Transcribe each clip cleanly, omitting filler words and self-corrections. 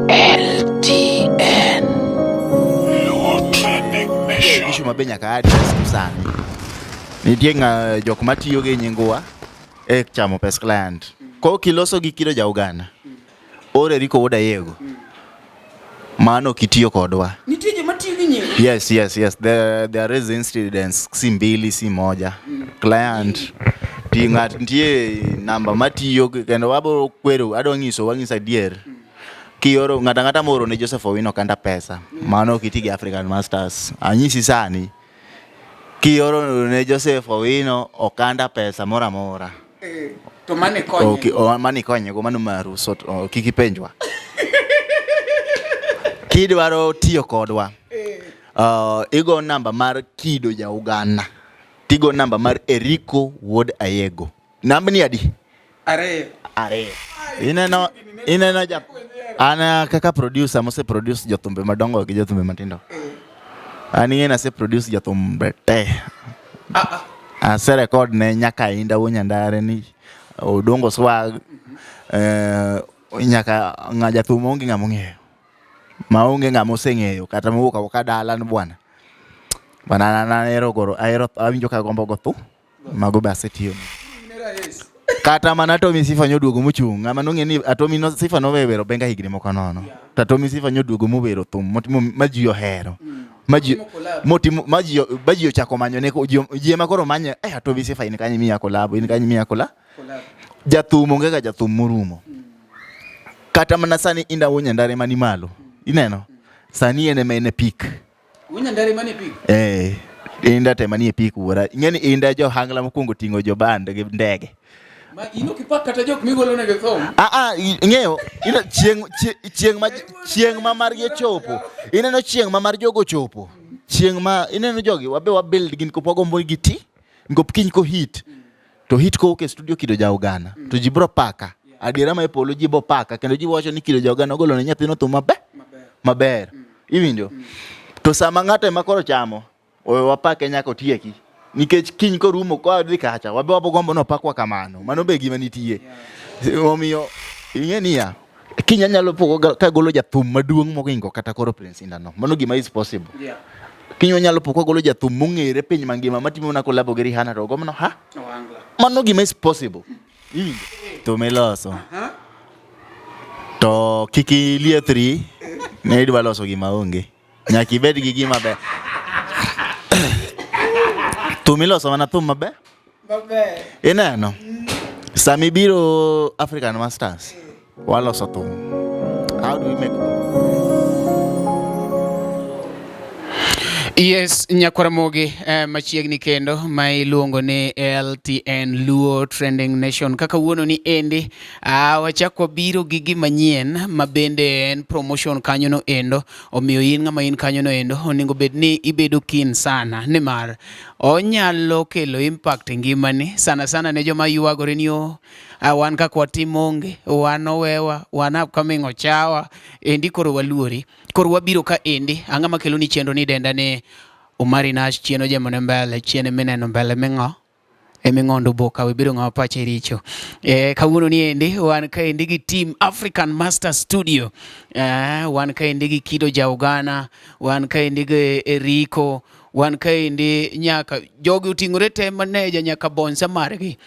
LTN. Your trending nation. Ishu mabenya kaadi sani. Nitie jok matiyo gi nyingwa chamo pes client. Ko kiloso gi kido ja Uganda. Ore riko woda yego. Mano kitiyo kodwa. Nitie joma tiyo gi nyingo. Yes. There is incidents si mbili si moja. Client nitie namba matiyo kendo wabo kwero adwa nyiso wangisa dier. Kioro ngata moro ne Joseph Owino kanda pesa. Mano kiti gi African Masters. Anyisi sani. Kioro ne Joseph Owino okanda pesa mora. To mane konye. Okay, mane konye go mano maru so kikipenjwa. Kidwaro tiyo kodwa. Igo namba mar kido ja Uganda. Tigo namba mar Eriko Wod Ayego. Namba ni adi? Are. Ineno ja. Ana kaka producer mose produce jothumbe madongo gi jothumbe matindo. Ani ena se produce jothumbe te. Ase record ne nyaka inda wunyandare ni odongo swag. Nyaka ngaja thumongi ngamungeyo. Maunge ngamoseng'eyo kata mowuok okadala bwana. Bana ero goro awinjo ka gombo gothu mago base tiyo. Kata mana to misifa nyoduogo mochung ngama nong'e ni atomi no sifa no wewero benga higni moko nono. To misifa nyoduogo mowero thum maji ohero. Maji ochako manyo ne ji ema koro manye atomi sifa in kanyi miya kolabo jathum onge ga jathum morumo. Kata mana sani inda wunyandare mani malo. Ineno sani ene peak. Wunyandare mani peak? Inda temani peak wora. Ingeni inda jo hangla mokwongo tingo jo band gi ndege. Ma ino kipak kata jok migolo ne gethom. Ng'eyo ina chieng ma mar ye chopo. Ineno chieng ma mar jogo chopo. Chieng ma ineno jogi wa build gin ko pogombo giti. Ngop kiny ko hit. To hit ko ke studio kido ja Uganda. To jibro paka. Adiera ma epolo jibo paka kendo jibo wacho ni kido ja Uganda golo ne nyathino thum maber. Iwinjo. To sama ng'ato ema koro chamo wapake nyaka otieki. Nikech kiny ko rumo ko adhi kacha wabe wabogombo no pakwa kamano. Mano be gima nitie. Omiyo ing'eniya kiny nyalo pogo ka golo jathum maduong' mogingo kata koro Prince Indano. Mano gima is possible. Kiny nyalo pogo golo jathum mong'ere piny mangima matimo na kolabo gi Rihanna to gomno mano gima is possible. To meloso. To kiki liethri ne idwa loso gima onge. Nyaka ibed gi gima be. Tumiloso mana thum maber? Ineno. Sami biro African Masters. Waloso thum. How do we make Yes, Nyakwaramogi machiegni kendo ma iluongo ni LTN Luo Trending Nation. Kaka wuono ni endi wachako biro gi gima nyien ma bende en promotion kanyo no endo. Omiyo in ng'ama in kanyo no endo onego bed ni ibedo kin sana nimar onyalo kelo impact ngimani sana ne joma yuagore ni wan kaka watimo onge, wan owewa, wan upcoming ochawa, endi koro waluori. Koro wabiro ka endi ang'ama kelo ni chenro ni denda ne Umari Nash chieno jemone mbele chiene mineno mbele ming'o eming'ondo boka wibiro ng'awa pache richo. Kawuono ni endi wan ka endi gi team African Master Studio. Wan ka endi gi Kido ja Uganda, wan ka endi gi Eriko, wan ka endi nyaka jogi uting'ore te maneja nyaka bonsa margi.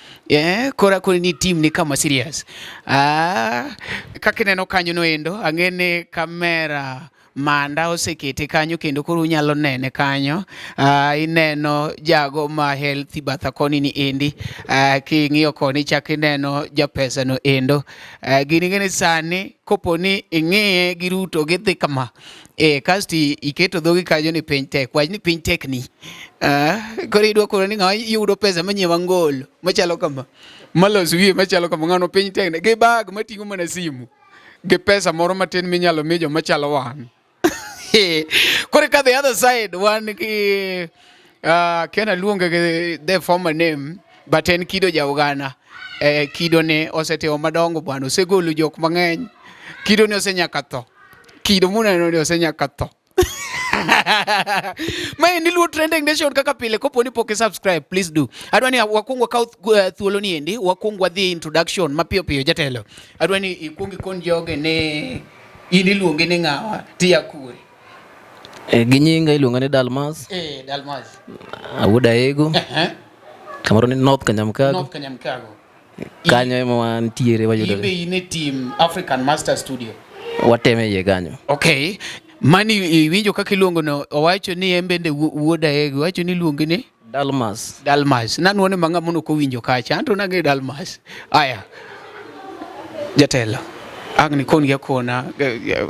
Kora ni team ni kama serious. Kaka neno kanyo no endo ang'ene kamera manda osekete kanyo kendo koro unyalo nene kanyo. Ineno jago ma healthy batha koni ni endi. King'iyo koni chak ineno japesa no endo. Gini ngene sani koponi ing'iye giruto gidhi kama. Kasti iketo dhogi kanyo ni piny tek. Wach ni piny tek ni. Koro idwa koro ni ng'awa yudo pesa manyiewa ngolo machalo kama. Malos wiye machalo kama ng'ano piny tek ne. Gi bag mating'o mana simu. Gi pesa moro matin minyalo mijo machalo wan. Kore ka the other side wan ki kena luonge the former name but en Kido ja Uganda. Kido ne oseteo madongo bwana, osegolo jok mang'eny. Kido ne osenyaka tho. Kido muneno ne osenyaka tho. Maendi Luo Trending Nation kaka pile kopo ni poke subscribe please do. Adwani wakwong wakaw thuolo ni endi wakwong wadhi introduction mapiyo jatelo. Adwani ikwong ikon joge ne in iluonge ni ng'awa tiya kure? Gi nyinga iluonga ni Dalmas. Dalmas. Awuod Ayego. Kamoro ni North Kanyamkago. North Kanyamkago. Kanyo ema wantiere wayudore. Ibe in e team African Master Studio. Wateme iye kanyo. Okay. Mani winjo kaka iluongo no, owacho ni en bende wuod Ayego, owacho ni iluonge ni Dalmas. Dalmas. Nanuone mang'a mono ko winjo kacha, anto nang'e Dalmas. Aya. Jatelo. Agni kon ya kona.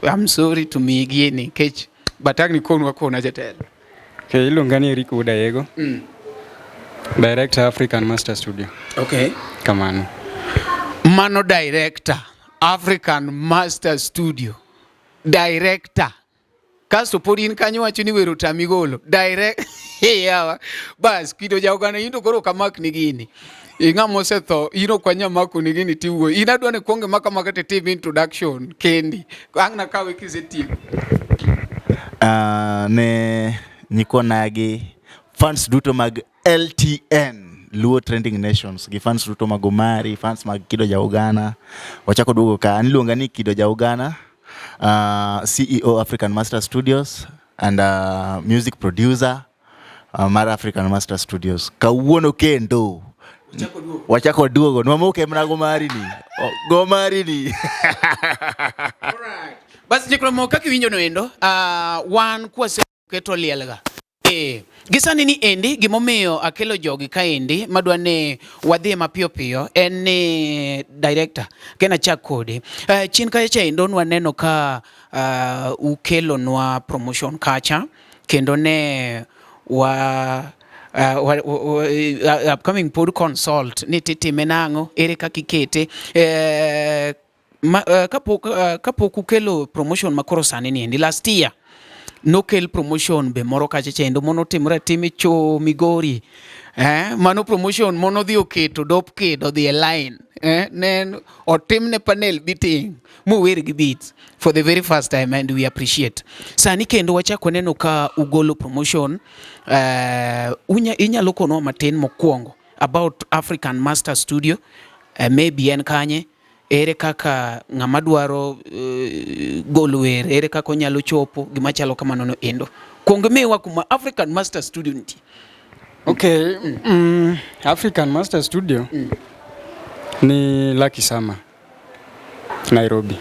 I'm sorry to me gini kech, but agni kon wa kona jatelo. Okay, iluonga ni Rico Ayego. Director African Master Studio. Okay. Kamano. Mano director African Master Studio. Director. Kasto podi in kanyo wacho ni wero tamigolo. Direct. Yawa. Bas, kido jaugana indo koro kamak ni gini. Inga mose tho, ino kwanya maku ni gini tiwo. Inadwa ne kuonge maka te TV introduction, Kendi. Angna kawe kize TV. Ne niko nagi fans duto mag LTN, Luo Trending Nations, gi fans duto mag Omari, fans mag Kido Jaugana. Wachako duogo ka, niluonga ni Kido Jaugana, CEO African Master Studios and music producer mar African Master Studios. Kawuono kendo wachako duogo nwamoke mna Gomari ni Gomari ni. Alright. Bas jekromo kaki winjo no endo wan kwase keto lielga. Gisani ni endi gimomiyo akelo jogi ka endi madwane wadhi mapiyo piyo en ni director kena chak kode chin kacha endo waneno ka ukelo nwa promotion kacha kendo ne upcoming pod consult ni titime nango ere kaka ikete kapok ukelo promotion makoro sani ni endi last year nokel promotion be moro kacha chendo mono timre time cho Migori mano promotion mono dhi oketo dop kedo dhi line nen otimne panel meeting mu wer gi beats for the very first time and we appreciate. Sani kendo wachako neno ka ugolo promotion inyalo kono matin mokwongo about African Master Studio, maybe en kanye, ere kaka ng'ama dwaro golo wer, ere kaka onyalo chopo gima chalo kamano no endo. Kuongo mewa kuma African Master Studio nti. Okay, African Master Studio ni Lucky Sama, Nairobi.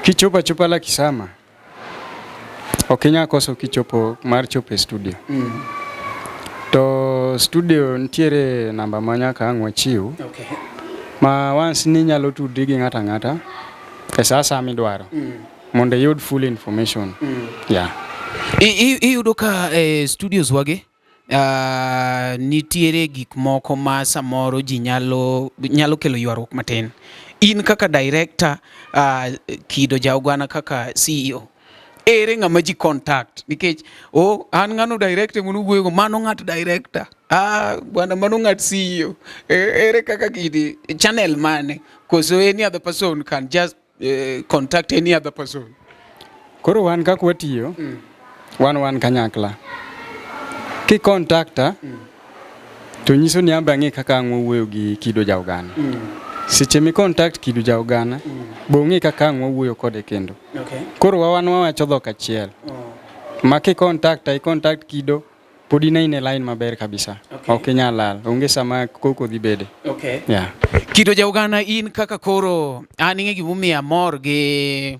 Kichopa chopa Lucky Sama, Okenya koso kichopo mar chope studio. To studio ntiere namba manyaka ang'we chiu. Okay. Ma once ni nyalo tudri gi ng'ata ng'ata sasa midwaro mondo yud full information. Yeah. Iyudo ka studios wage nitiere gik moko ma samoro ji nyalo kelo ywaruok matin. In kaka director, Kido Jaugana kaka CEO, ere ng'ama ji contact nikech an ng'ano director munu wuoyo mano ng'at director, bwana mano ng'at CEO, ere kaka gidi channel mane koso any other person can just contact any other person. Koro wan kaka watiyo wan kanyakla ki contacta to nyiso ni amba ng'e kaka ang'o wuoyo gi Kido Jaugana. Seche mi contact Kido Jaugana bo ng'e kaka ang'o wuoyo kode kendo. Okay. Koro wan wawacho dhok achiel. Ma ki contact Kido podi na ine line maber kabisa. Okay. Ok inyal lal, onge sama koko dhi bede. Okay. Yeah. Kido Jaugana in kaka koro an ing'e gimomiyo amor gi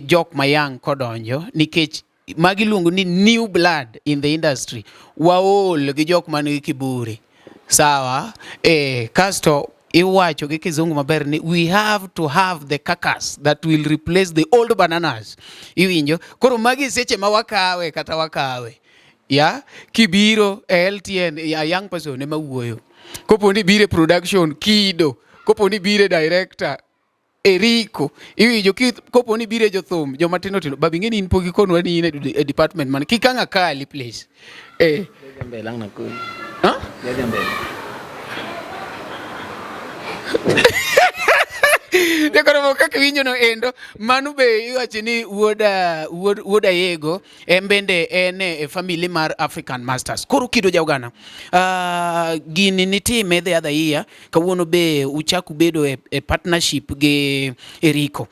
jok mayang kodonjo nikech magi luongo ni new blood in the industry. Waol gi jok man gi kiburi. Sawa? Kasto iwacho gi kizungu maber ni we have to have the carcass that will replace the old bananas. Iwinjo? Koro magi seche ma wakawe kata wakawe. Ya? Kibiro LTN, a young person ema wuoyo. Kopo ni bire production Kido. Kopo ni bire director Eriko. Iwinjo kopo ni bire jothum joma tino tino. Babi ngeni in pogi konwa ni in e department man kikanga kali please. Mbele lang na ko. Huh? Mbele. Dekoro kaka winjo no endo manu be iwacho ni wuoda Ayego embende ene family mar African Masters. Koro Kido Jaugana gini nitime the other year kawuono be uchaku bedo e partnership gi Eriko.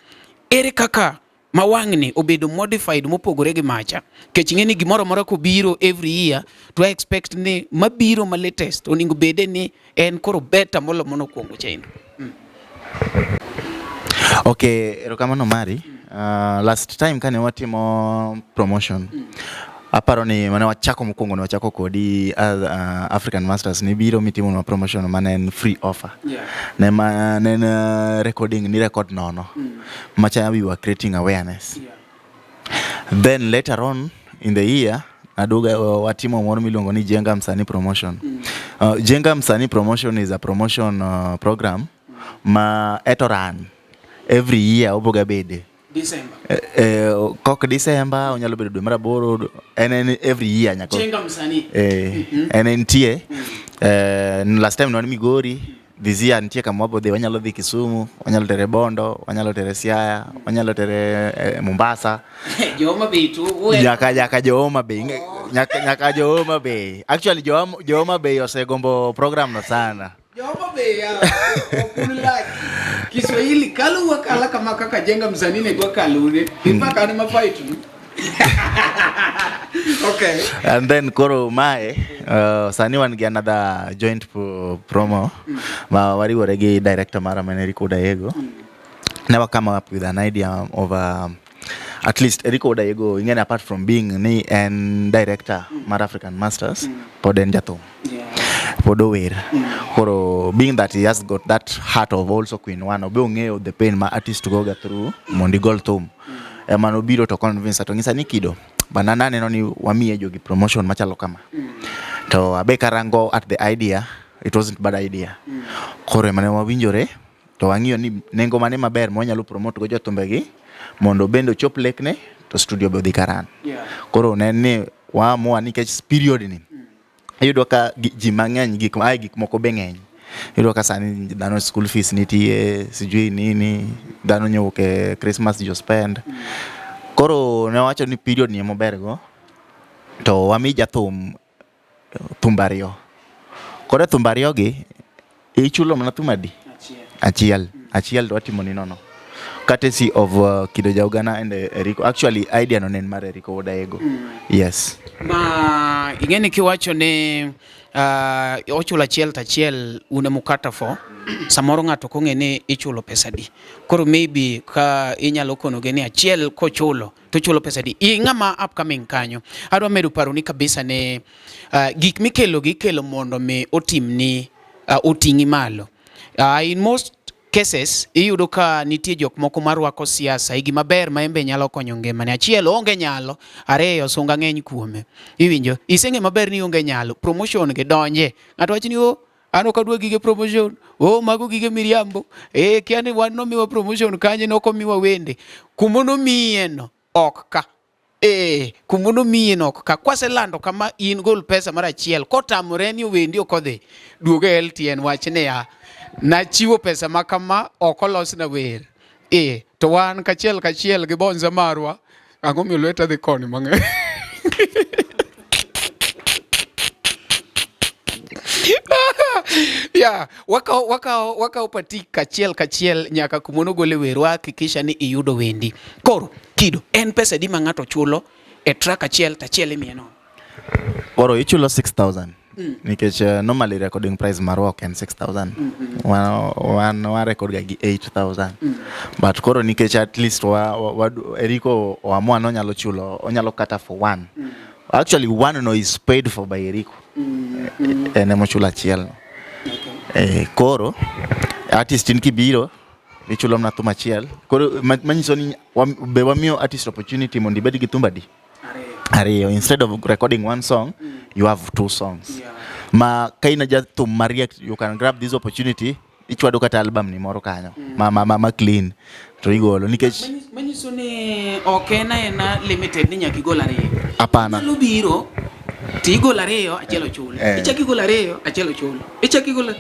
ere kaka mawang'ni obedo modified mopogore gi macha kech ng'eni gimoro amora kobiro every year to I expect ni mabiro ma latest oningo bede ni en koro better molo monokwongo chendo. Okay, erokamano Mari. Last time kane watimo promotion, aparo ni mane wachako mokwongo ne wachako kodi African Masters ni biro mitimo na promotion mane en free offer. Ne recording ni record nono. Macha we were creating awareness. Then later on in the year aduga watimo moro miluongo ni Jenga Msanii Promotion. Jenga Msanii Promotion is a promotion program ma etoran every year oboga bede December. Kok December onyalo bedo dwe mar 8 en every year nyako. Jenga Msanii. En tie. Last time no Migori, this year ntie kama wabodhe wanyalo dhi Kisumu, wanyalo tere Bondo, wanyalo tere Siaya, wanyalo tere Mombasa. Joma Bay tu. Nyaka Joma Bay. Nyaka Joma Bay. Actually Joma Bay osegombo program no sana. Joma Bay ya okunilaki. Kiswahili kalu wakala kama kaka Jenga Msanii ne kwa kalune. Mpaka ni mafaitu. Okay. And then koro mae sani wan gi another joint promo ma wariwore gi director mara mane Eriko Daego. Never come up with an idea of at least Eriko Daego ingene apart from being ni and director mar African Masters pod en jathum. Podower. Koro being that he has got that heart of also Queen One obe ong'eyo the pain ma artist go through mondi gol thum. Emano biro to convince to ngisa ni Kido banana neno ni wamiye jogi promotion machalo kama. To abe karango at the idea, it wasn't bad idea. Koro mane wawinjore to wang'iyo ni nengo mane maber monyalo promote go jotumbegi mondo bendo chop lekne to studio be dhi karan. Koro ne waamua nikech period ni iyudo ka ji mang'eny gik moko be ng'eny. Iyudo ka sani dhano school fees nitie, sijui nini, dhano nyuke Christmas jo spend. Koro ne wacho ni period ni maber go to wami jathum thumbario. Koro thumbario gi ichulo mana thumadi achiel to watimo ni nono. Courtesy of Kido Jaugana and Eriko. Actually idea no nen mar Eriko Daego. Yes. Ma ingene kiwacho ne ochulo achiel tachiel une mukata fo samoro ng'ato kong'e ni ichulo pesa di. Koro maybe ka inyalo konoge ni achiel kochulo to chulo pesa di. Ng'ama upcoming kanyo adwa medo paro ni kabisa ne gik mikelo mondo me otim ni oting'i malo. In most cases iyudo ka nitie jok moko marwako siasa igi maber maembe nyalo konyo ngimane. Achiel onge nyalo, ariyo sunga ng'eny kuome. Iwinjo iseng'e maber ni onge nyalo, promotion ge donje ng'ato wacho ni ano kadwa gige promotion, mago gige miriambo, kiani wan nomiwa promotion kanye nokomiwa wende, kumono mieno ok ka. Kumuno mieno ok ka. Kwase lando kama in gol pesa mara achiel kotamore ni wendi okodhi duoge LTN wachne ya na chiwo pesa makama okolos na wer. To wan kachiel gi bonza marwa ang'o mi lweta dhi koni mang'e. Yeah, waka opati kachiel nyaka kumono gole werwa hakikisha ni iyudo wendi. Koro Kido en pesa di ma ng'ato chulo e track achiel tachiel imieno. Koro ichulo 6,000. Nikech normally recording price marwa ok en 6,000. One record gi 8,000. But koro nikech at least Eriko oamua no nyalo chulo, onyalo kata for one. Actually one no is paid for by Eriko. Ene chulo achiel. Koro artist in kibiro ichulo na thum achiel. Koro manyiso ni be wamiyo artist opportunity mondo ibed gi thumbadi. Ariyo, instead of recording one song, you have two songs. Ma kaina jathum mariek, you can grab this opportunity. Ichwado kata album ni moro kanyo. Ma clean. To igolo nikech manyiso ni ena limited ni nyaka igol ariyo. Apana. Nyalo biro ti igol ariyo achiel ochulo. Ichaki igol ariyo achiel ochulo. Ichaki igol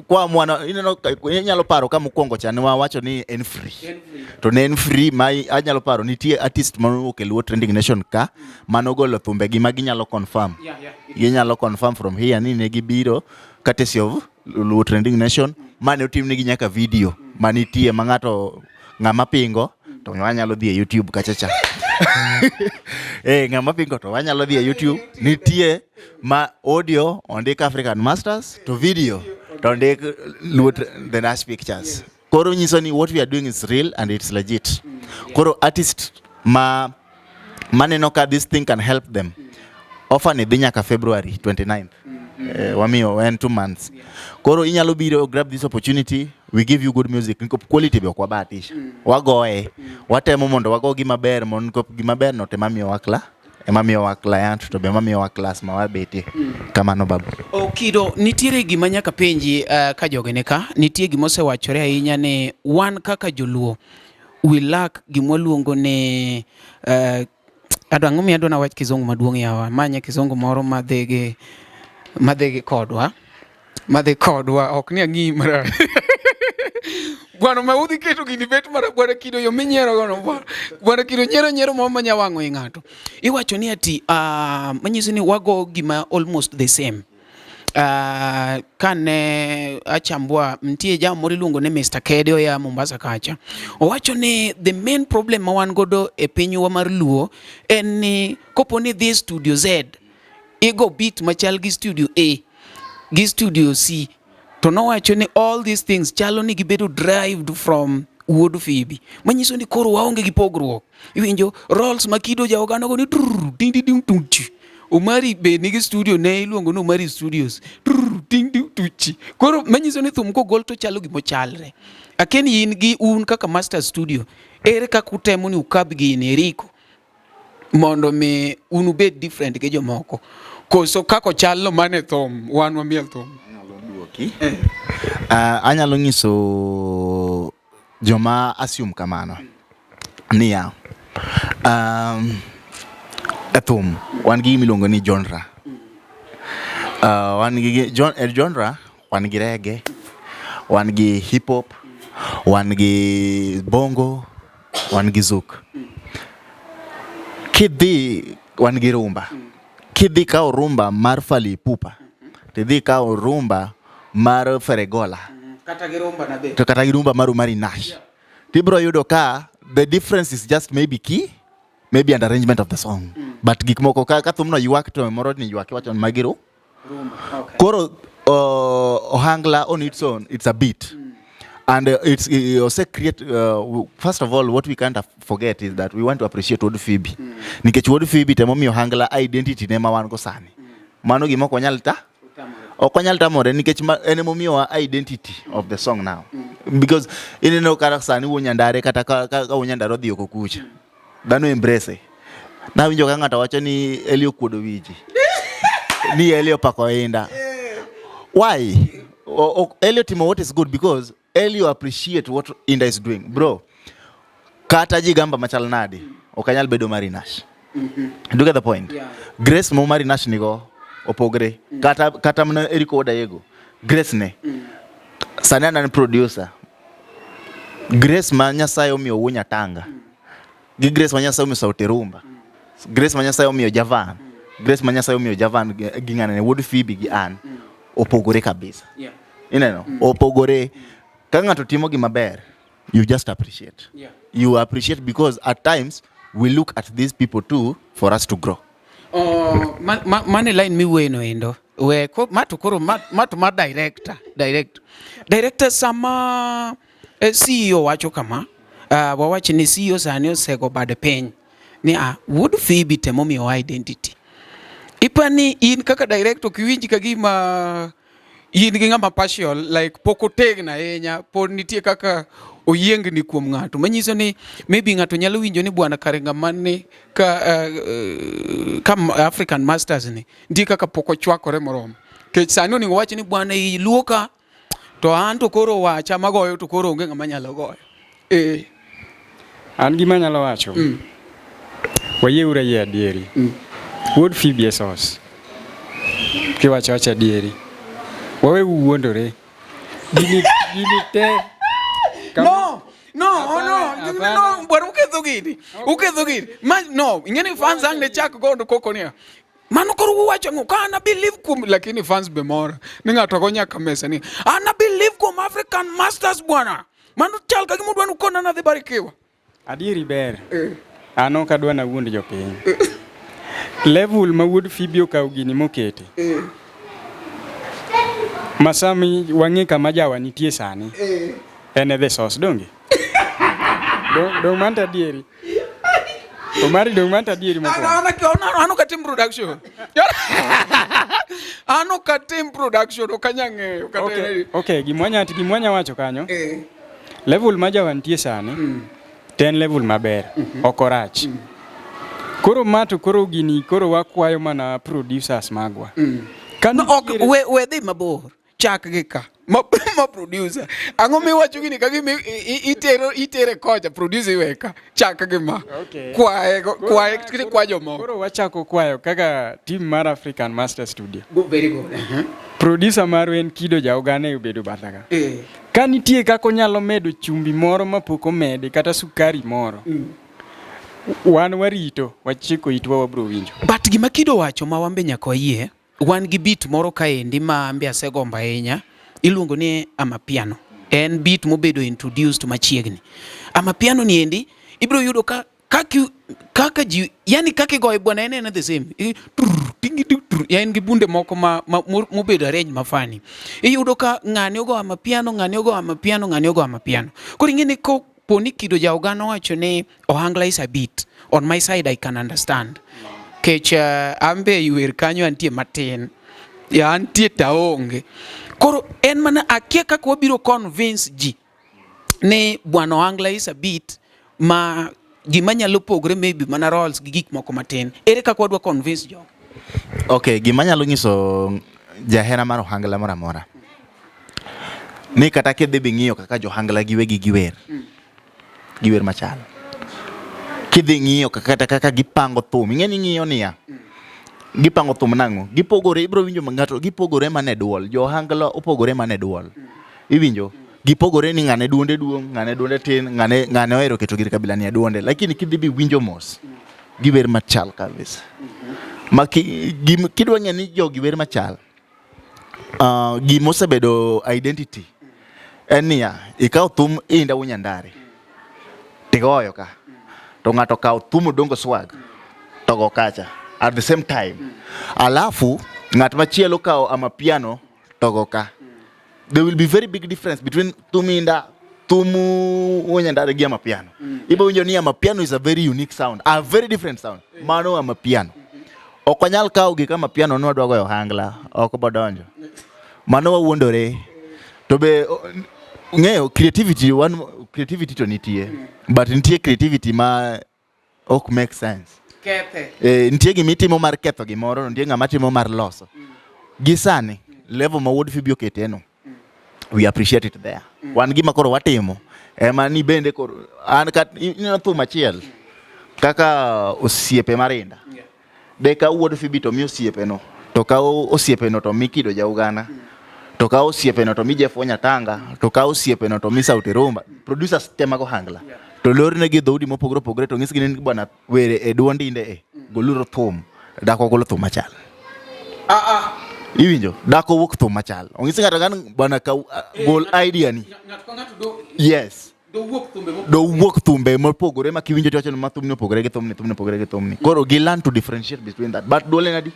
kwa mwana ineno nyalo paro kama mokwongo cha ne wacho ni en free. To ne en free ma anyalo paro nitie artist mano okelo Trending Nation ka manogolo thumbe gi magi nyalo confirm. Ginyalo confirm from here ni ne gibiro courtesy of Luo Trending Nation mane otim negi nyaka video manitie ma ng'ato ng'ama pingo to wanyalo dhi e YouTube kachacha. Ng'ama pingo to wanyalo dhi e YouTube. Nitie ma audio ondik African Masters to video to ondik the Nash Pictures. Koro nyiso ni what we are doing is real and it's legit. Koro artist maneno ka this thing can help them. Offer ni dhi nyaka February 29th. Wamiyo en 2 months. Koro inyalo biro grab this opportunity. We give you good music. Niko quality be kwa batisha. Wagoe. Watemo mondo wago gima ber mondo gima ber no temamiyo wakla. Emamiyo wa client to be mamiyo wa class ma wabeti. Kamano babu. Kido nitiere gima nyaka penji ka jogene ka. Nitie gima osewachore ahinya ne wan kaka joluo. We lack gima luongo ne adwango mi adona wach kizungu maduong' yawa. Manya kizungu moro madhege kodwa. Madhe kodwa ok ni ang'i mara. Bwana maudhi keto gini bet mara bwana Kido yo minyero gono bwana Kido nyero mo manya wango ng'ato. Iwacho ni ati manyiso ni wago gima almost the same. Kane achambua mtie jam mori luongo ne Mr. Kedo ya Mombasa kacha. Owacho ni the main problem ma wan godo e pinywa mar Luo en ni kopo ni this studio Z ego beat machal gi studio A gi studio C to nowacho ni all these things chalo ni gibedo derived from Wuod Phoebe. Manyiso ni koro waonge gi pogruok. Iwinjo roles ma Kido ja oganda go ni ding ding ding tuchi. Omari be nigi studio ne iluongo no Omari Studios. Ding ding tuchi. Koro manyiso ni thum ko gol to chalo gimo chalre. Akeni in gi un kaka Master Studio. Ere kaka utemo ni ukab gi ne Riko. Mondo me unu be different ke jomoko. Koso kako chalo mane thum wan wamiel thum. Anyalo nyiso joma assume kamano niya thum wan gi milongo ni genre. Wan gi genre wan gi reggae, wan gi hip hop, wan gi bongo, wan gi zouk. Kidhi wan gi rumba. Kidhi kao rumba mar Fally Ipupa. Tidhi kao rumba mar Feregola. Kata gi rumba na be. To kata gi rumba mar Omari Nash. Tibro yudo ka the difference is just maybe key, maybe an arrangement of the song. But gik moko ka thumno ywak to moro ni ywak wacho magiru. Rumba. Okay. Koro ohangla on its own, it's a beat. And it's also create, first of all, what we can't forget is that we want to appreciate Wuod Phoebe. Nikech Wuod Phoebe temomi ohangla identity ne ma wan go sani. Mano gima ok wanyal tamore nikech enemomiyo identity of the song now. Because ineno kata sani wuonyandare kata ka wuonyandare odhi oko kucha. Dhano embrace. Na winjo ka ng'ato wacho ni Eli okuodo wiji. Ni Eli opako inda. Why? Eli timo what is good because Eli appreciate what Inda is doing. Bro, kata jigamba machal nadi. Okanyal bedo Omari Nash. Do you get the point? Yeah. Grace mo Omari Nash nigo opogre. Kata mna Eriko Odayego. Grace ne. Sanana ni producer. Grace ma Nyasaye omiyo wuonya tanga. Gi Grace ma Nyasaye omiyo sauti rumba. Grace ma Nyasaye omiyo Javan. Grace ma Nyasaye omiyo Javan gi ng'ane Wuod Phoebe gi an. Opogore kabisa. Yeah. Ineno, opogore. Ka ng'ato timo gima ber, you just appreciate. Yeah. You appreciate because at times we look at these people too for us to grow. Mane line mi weno endo. We ko matu koro matu ma director sama CEO wacho kama wawachi ni CEO sani osego bade peny ni Wuod Phoebe temo mi identity. Ipani in kaka director kiwinji kagima in gi ng'ama partial like poko tegna enya pod nitie kaka oyiengni kuom ng'ato manyiso ni maybe ng'ato nyalo winjo ni bwana kare ng'amane ka African Masters ni ndi kaka poko chwakore moromo kech sani oningo wach ni bwana iluoka to an to koro wacha magoyo to koro onge ng'ama nyalo goyo. An gima nyalo wacho wayeure ye adieri. Wuod Phoebe esos kiwacho acha adieri wawe wuondore gini te No, bwana uketho gini. No, ingeni fans ang ne chak gondo koko niya. Mano koro wacho ngo kana believe kum lakini fans be mora. Ninga to gonya kamesa ni. Ana believe kum African Masters bwana. Mano chal ka gimodwa nukona na dhi barikiwa. Adieri ber. An ok adwa nawuond jopiny. Level ma wuod Phoebe okawo gini mokete. Masami wang'e kama jawa nitie sani. En e the source donge. Dong manta adieri. Omari dong manta adieri moko. Ano katim production. Ano katim production okanyang'eyo kata. Okay, gimwanya wacho kanyo. Level ma jawa nitie sani. Ten level maber. Okorach. Koro mato koro gini koro wakwayo mana producers magwa. No, ok we dhi mabor. Chak gi ka. Ma producer. Ang'o miwacho gini ka gimi itere koja producer weka. Chak gi ma. Kwaye kwa jomoko. Koro wachako kwayo kaka team mar African Master Studio. Very good. Producer maru en Kido Jaogane obedo bataka. Ka nitie kako nyalo medo chumbi moro mapok omedi kata sukari moro. Wan warito wachiko itwa wabro winjo. But gima Kido wacho ma wambe nyaka wayie, wan gi beat moro kaendi ma ambe asegomba ahinya, iluongo ni amapiano. En beat mobedo introduced machiegni. Amapiano ni endi ibro yudo kaka ji, yani kaka goye bwana ene the same. Yani gi bunde moko mobedo arrange mafani. Iyudo ka ng'ani ogo amapiano, ng'ani ogo amapiano, ng'ani ogo amapiano. Koro ing'eni ko poni Kido Jaogane wacho ni ohangla is a beat. On my side I can understand. Kech ambe yuwer kanyo antie matin. Ya antie taonge. Koro en mana akia kaka wabiro convince ji ni bwana ohangla is a beat ma gima nyalo pogre maybe mana roles gi gik moko matin. Ere kaka wadwa convince jo? Okay, gima nyalo nyiso jahera mar ohangla mora mora. Ni kata kedhi bing'iyo kaka johangla giwegi giwer. Giwer machal. Kidhi ng'iyo kaka gipango thum. Ing'eni ng'iyo niya. Gipango thum nang'o. Gipogore, ibro winjo ng'ato gipogore mane duol. Johangla opogore mane duol. Iwinjo? Gipogore ni ng'ane duonde duong', ng'ane duonde tin, ng'ane ohero keto gir kabila ni duonde. Lakini kidhi bi winjo mos. Giwer machal kabisa. Kidwa ng'e ni jogi wer machal. Gimosebedo identity. En niya, ikaw thum inda wunyandare. Tigoyo ka. To ng'ato kaw thum dongo swag. Togo kacha. At the same time. Alafu, ng'at machielo kaw amapiano togo ka. There will be very big difference between thumu wunyandare gi amapiano. Ibo winjo ni amapiano is a very unique sound. A very different sound. Mano amapiano. Okanyal kaw gi kama piano no dwa goyo hangla. Ok bodonjo. Mano wawuondore. To be ng'eyo creativity to nitie. But nitie creativity ma ok make sense. Nitie gimitimo mar ketho gimoro, nitie ng'ama timo mar loso. Gisani, level ma wuod Phoebe okete no. We appreciate it there. Wan gima koro watimo. Ema ni bende koro an kat ino thum achiel. Kaka osiepe marinda. Deka wuod Phoebe to mi osiepe no. To ka osiepe no to mi Kido Jaogane. To ka osiepe no to mi Jeff Onyatanga. To ka osiepe no to mi Sauti Rumba. Producers tema go hangla. To lorne gi dhoudi mopogore to ng'isgi ni bwana were e duondinde e goluro thum. Dako golo thum machal. Iwinjo? Dako wuok thum machal. Ong'isi ng'ato gan bwana gol idea ni. Yes. Do wuok thumbe mopogore ma kiwinjo to wacho ma thumni opogore gi thumni, thumni opogore gi thumni. Koro gi learn to differentiate between that. But duol en adi?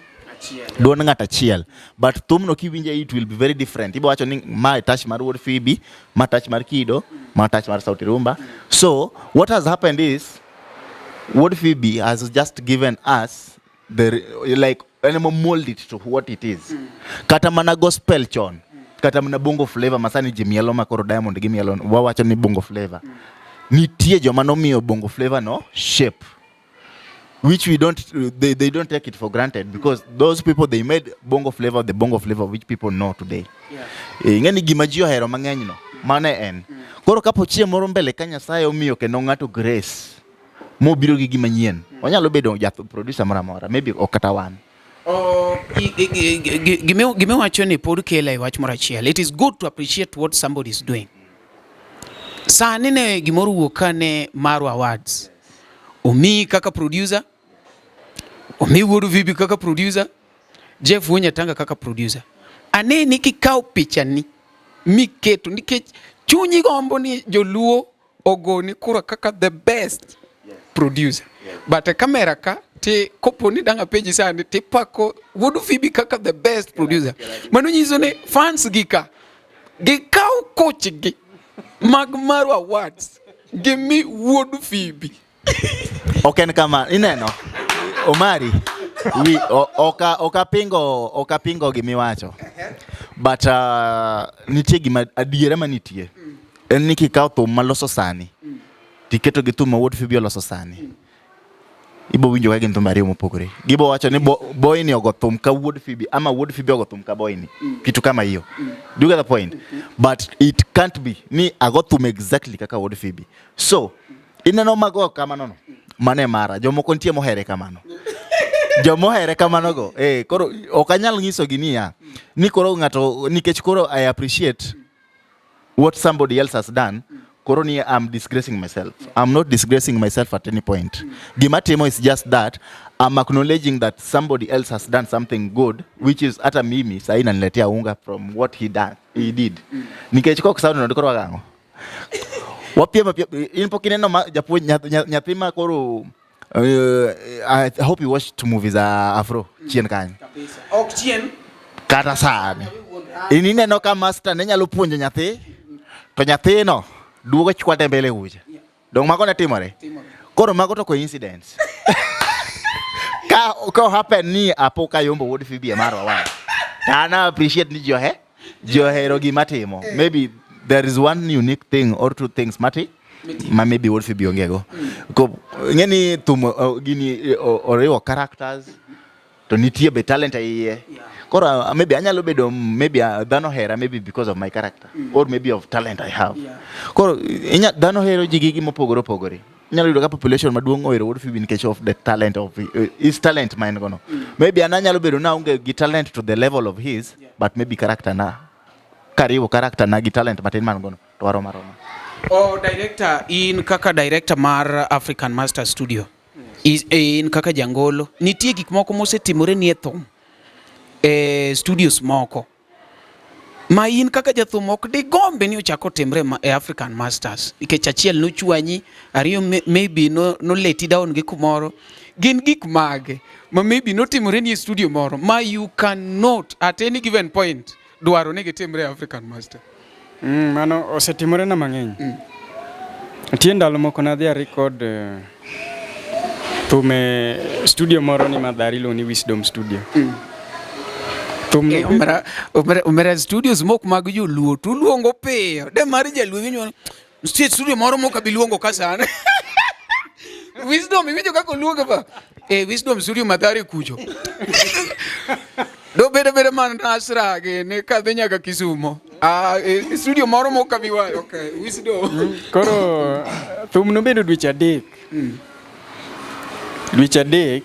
Duol ng'at achiel. But thumno kiwinjo it will be very different. Ibo wacho ni ma touch mar wuod Phoebe, ma touch mar Kido, ma touch mar Sauti Rumba. So what has happened is wuod Phoebe has just given us mold it to what it is. Kata mana gospel chon. Kata mana bongo flavor masani jimielo makoro Diamond gimielo wawacho ni bongo flavor. Nitie joma nomiyo bongo flavor no shape. Which they don't take it for granted because those people they made bongo flavor the bongo flavor which people know today. Ng'eni gima ji ohero mang'eny no mane en. Koro kapo chieng' moro mbele ka Nyasaye omiyo kendo ng'ato grace mobiro gi gima nyien. Onyalo bedo producer mara mora maybe okata wan. Gime wacho ni pod kela I wach moro achiel. It is good to appreciate what somebody is doing. Sani ne gimoro wuok kane Maru Awards. Omi kaka producer, omi wuod Phoebe kaka producer, Jeff Onyatanga kaka producer. Ane ni kikaw picha ni miketo nikech chunyi gombo ni joluo ogoni kura kaka the best producer. But a camera ka te kopo ni danga page sani te pako wodu Phoebe kaka the best producer. Manu nyiso ne fans gika gikau coach gi magmaru awards give me wodu Phoebe. Okay, kama ineno Omari oka pingo gimiwacho, but nitie gima adiera manitie en ni kikaw thum maloso sani tiketo gi thum ma wuod Phoebe oloso sani, ibo winjo ka gin thum ariyo mopogore. Gibo wacho ni boy ni ogo thum ka wuod Phoebe ama wuod Phoebe ogo thum ka boy ni, kitu kama hiyo. Do you get the point? But it can't be ni ago thum exactly kaka wuod Phoebe. So ineno mago kama nono mane mara jomoko nitie mohere kamano. Jomohere kamano go koro okanyal ngiso ginia ni koro ngato nikech koro I appreciate what somebody else has done. Koro ni I'm disgracing myself. I'm not disgracing myself at any point. Gimatimo is just that I'm acknowledging that somebody else has done something good, which is ata mimi sai naniletea unga from what he did. Nikech koko saudi ndo koro wagango wapia inpo kineno japo nyathima koro I hope you watched movies Afro chien kanyo. Ok chien kata sani ineno ka master ne nyalo puonjo nyathi to nyathino duogo chwade mbele uja dong mago ne timore koro mago to coincidence ka happen ni apoka yombo wood Phoebe maro wa ana appreciate ni johero gimatimo. Maybe there is one unique thing or two things maybe wood Phoebe ongego ko ngeni tumo gini oriwo characters to nitie be talent aiye. Koro maybe anyalo bedo maybe dhano hera maybe because of my character or maybe of talent I have. Koro dhano hero jigigi mopogore opogore. Nyalo yudo ka population maduong ohero wood Phoebe nikech of the talent of his talent man gono. Maybe ananyalo bedo na unge gi talent to the level of his, but maybe character na kariwo character na gi talent matin man gono to aroma. Director in kaka director mar African Master Studio in kaka jangolo nitie gik moko mosetimore ni thum studios moko ma in kaka jathum ok di gombe ni ochako timre e African Masters nikech achiel no chwanyi ariyo maybe no leti down gi kumoro gin gik mage ma maybe no timore ni studio moro ma you cannot at any given point dwaro ni gitimre African Master. Mano osetimore na mang'eny. Tie ndalo moko na dhi record tume studio moro ni Madhari lo ni Wisdom Studio. Umera studios mok mag joluo tu luongo peyo de mar jaluo winyo state studio moro moko biluongo kasana. Wisdom winjo kako luongo ba Wisdom Studio Madhari kujo. Do beda man nasra ge ne kadhe nyaka Kisumo. Studio moro moko biwa okay Wisdom. Koro thum no bedo dweche adek. Dweche adek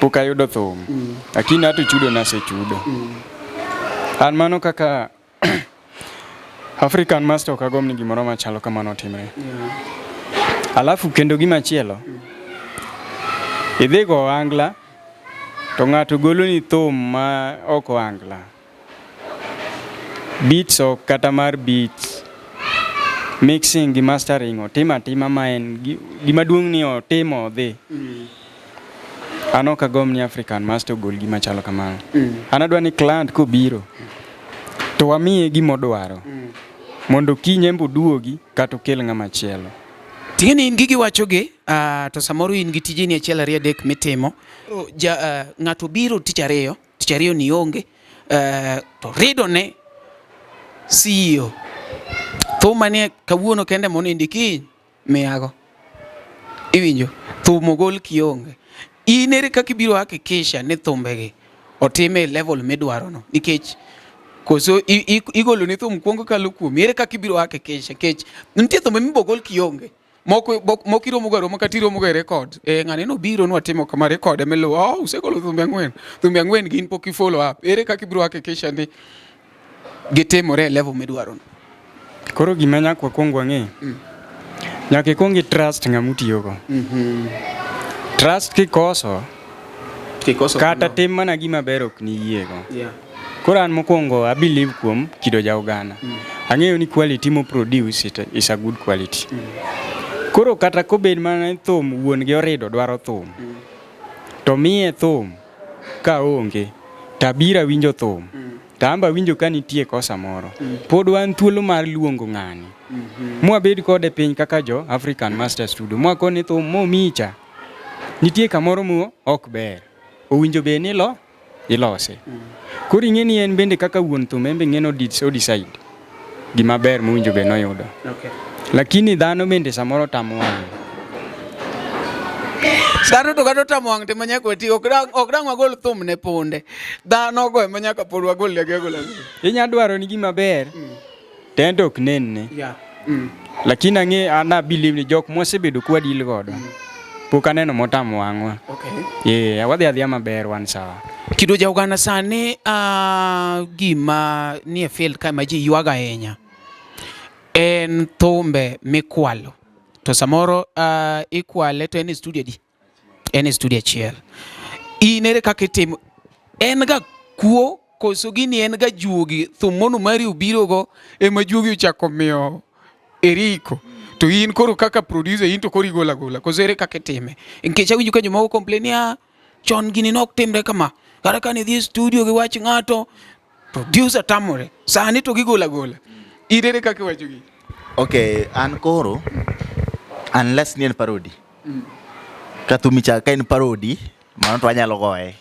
pok ayudo thum. Lakini ato chudo nasechudo. An mano kaka African Master okagom ni gimoro machalo kamano timre. Alafu kendo gimachielo. Idhi go angla to ng'ato golo ni thum ma oko angla. Beats o kata mar beats mixing gi mastering o tima ma en gima duong' ni o timo dhi. Ano kagom ni African Master gol gima chalo kamano. Anadwa ni client ko biro to wamiye gimodwaro mondo kinyembo duogi kata kel ng'ama chielo. Tingeni in gigi wachoge to samoro in gi tijeni achiel ariyo adek mitimo ng'ato biro tich ariyo ni onge to rido ne CEO thum mane kawuono kende mondo indiki miyago iwinjo thum ogol kionge inere kaka ibiro hakikisha ni thumbegi otime level midwaro no nikech koso igolo ni thum kuongo kalo kuom ere kaka ibiro hakikisha kech nitie thum mibogol kionge moko iromo garo makatiro mo record ng'ane no biro no atimo kama record emelo usegolo thumbe ang'wen gin pok follow up ere kaka ibiro hakikisha ni gitimore level midwaro no. Koro gima nyaka kwongo ng'e nyaka ikongi trust ng'amutiyogo. Trust kikoso kata tim mana gima ber ok ni yiego. Koro an mokwongo I believe kuom kido ja oganda. ang'eyo ni quality mo produce is a good quality. Koro kata kobed mana thum wuon gi orido dwaro thum. To miye thum ka onge tabira winjo thum. Tamba winjo ka nitie kosa moro. Pod wan thuolo mar luongo ng'ani. Mwa bed kode piny kaka jo African Master Studio. Mwa koni thum mo micha. Nitie kamoro mo ok ber. Owinjo be ni ilose. Koro ing'eni en bende kaka wuon thum en be ng'eno decide gima ber mowinjo be noyudo. Okay. Lakini dhano bende samoro tamwang'. Dhano to kata tamwang' te manyaka wati ok dang wagol thum ne punde. Dhano go manyaka pod wagol legi agola. Inya dwaro ni gima ber. Tendo ok nenne. Yeah. Lakini ana believe ni jok mosebedo kwa deal godo. Pok aneno motam wang'wa. Okay. Wadhi adhiya maber wan sawa. Kido ja Uganda sani gima nie field ka ma ji ywaga ahinya en thumbe mikwalo. To samoro ikwale to en studio di. En studio achiel. Inere kaka itimo. En ga kuo koso gini en ga juogi thum mono mari ubirogo ema juogi ochako miyo Eriko. To in koro kaka producer in to koro igola gola. Koso ere kaka itime. Nikech awinjo ka jomoko complain ya chon gini nok timre kama. Kara ka ne dhi studio gi wach ng'ato producer tamore. Sani to gigola gola. Ere kaka iwacho gi. Okay, an koro unless ni en parody. Ka thumicha ka en parody, mano to anyalo goye.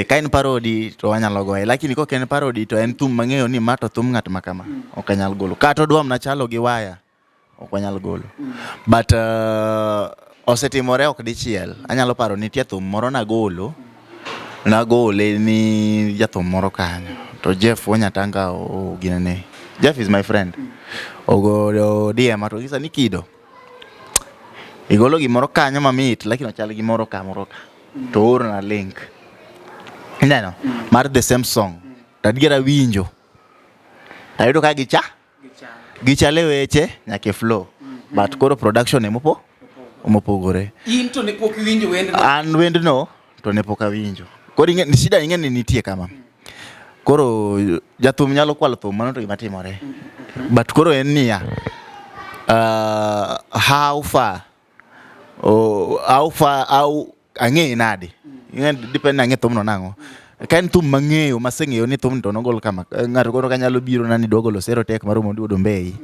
Ka en parody to anyalo goye, lakini kok en parody to en thum mang'eyo ni ma to thum ng'at makama ok anyal golo. Kata odwam na chalo gi waya ok anyal golo. But osetimore ok dichiel. Anyalo paro nitie thum moro nagolo. Nagole ni jathum moro kanyo. To Jeff Wanyatanga ginene. Jeff is my friend. Ogo DM to gisa ni Kido. Igolo gimoro kanyo mamit lakini ochal gimoro ka. To oro na link. Ndano, mar the same song. Tadiera winjo. Tayudo ka gichale weche nyake flow. But koro production omopogore. In to ne pok winjo wendo. An wendo no to ne pok awinjo. Koro ni shida ing'eni nitie kama. Koro jathum nyalo kwalo thum mano to gima timore. But koro en niya. How far ang'e nade. Depend ang'e thum no nango. Ka en thum mang'eyo maseng'eyo ni thum to nogol kama. Ng'ato koro kanyalo biro nani dwogolo sero tek maromo duodo mbei.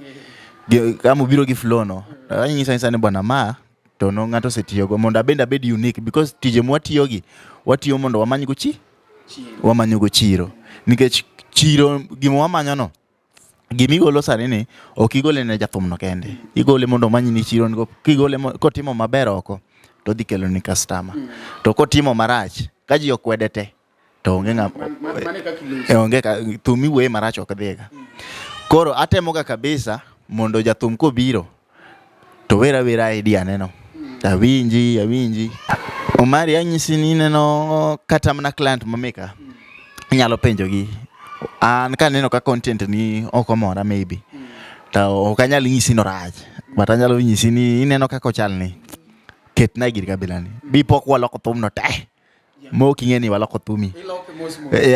Kama biro gi flow no. Anyisa ni bwana ma to no ng'ato setiyogo mondo abed unique because tije mwatiyogi watiyo mondo wamanyogo chiro. Nikech chiro gima wamanyo no gimigolo sani ni ok igole ne jathum no kende. Igole mondo manyi ni chiro nigo kigole kotimo maber oko to dhi kelo ni customer. To kotimo marach ka ji okwede te to onge onge thumi we marach ok dhiga. Koro atemoga kabisa mondo jathum kobiro to wera idea neno. Awinji. Omari anyisi ni neno kata mana client mameka. Nyalo penjo gi. An ka neno ka content ni okomora maybe. Ta ok anyal nyisi no raj. But anyalo nyisi ni ineno ka kochal ni. Ket na gir kabila ni. Bi pok waloko thum no te. Mo king'eni waloko thumi.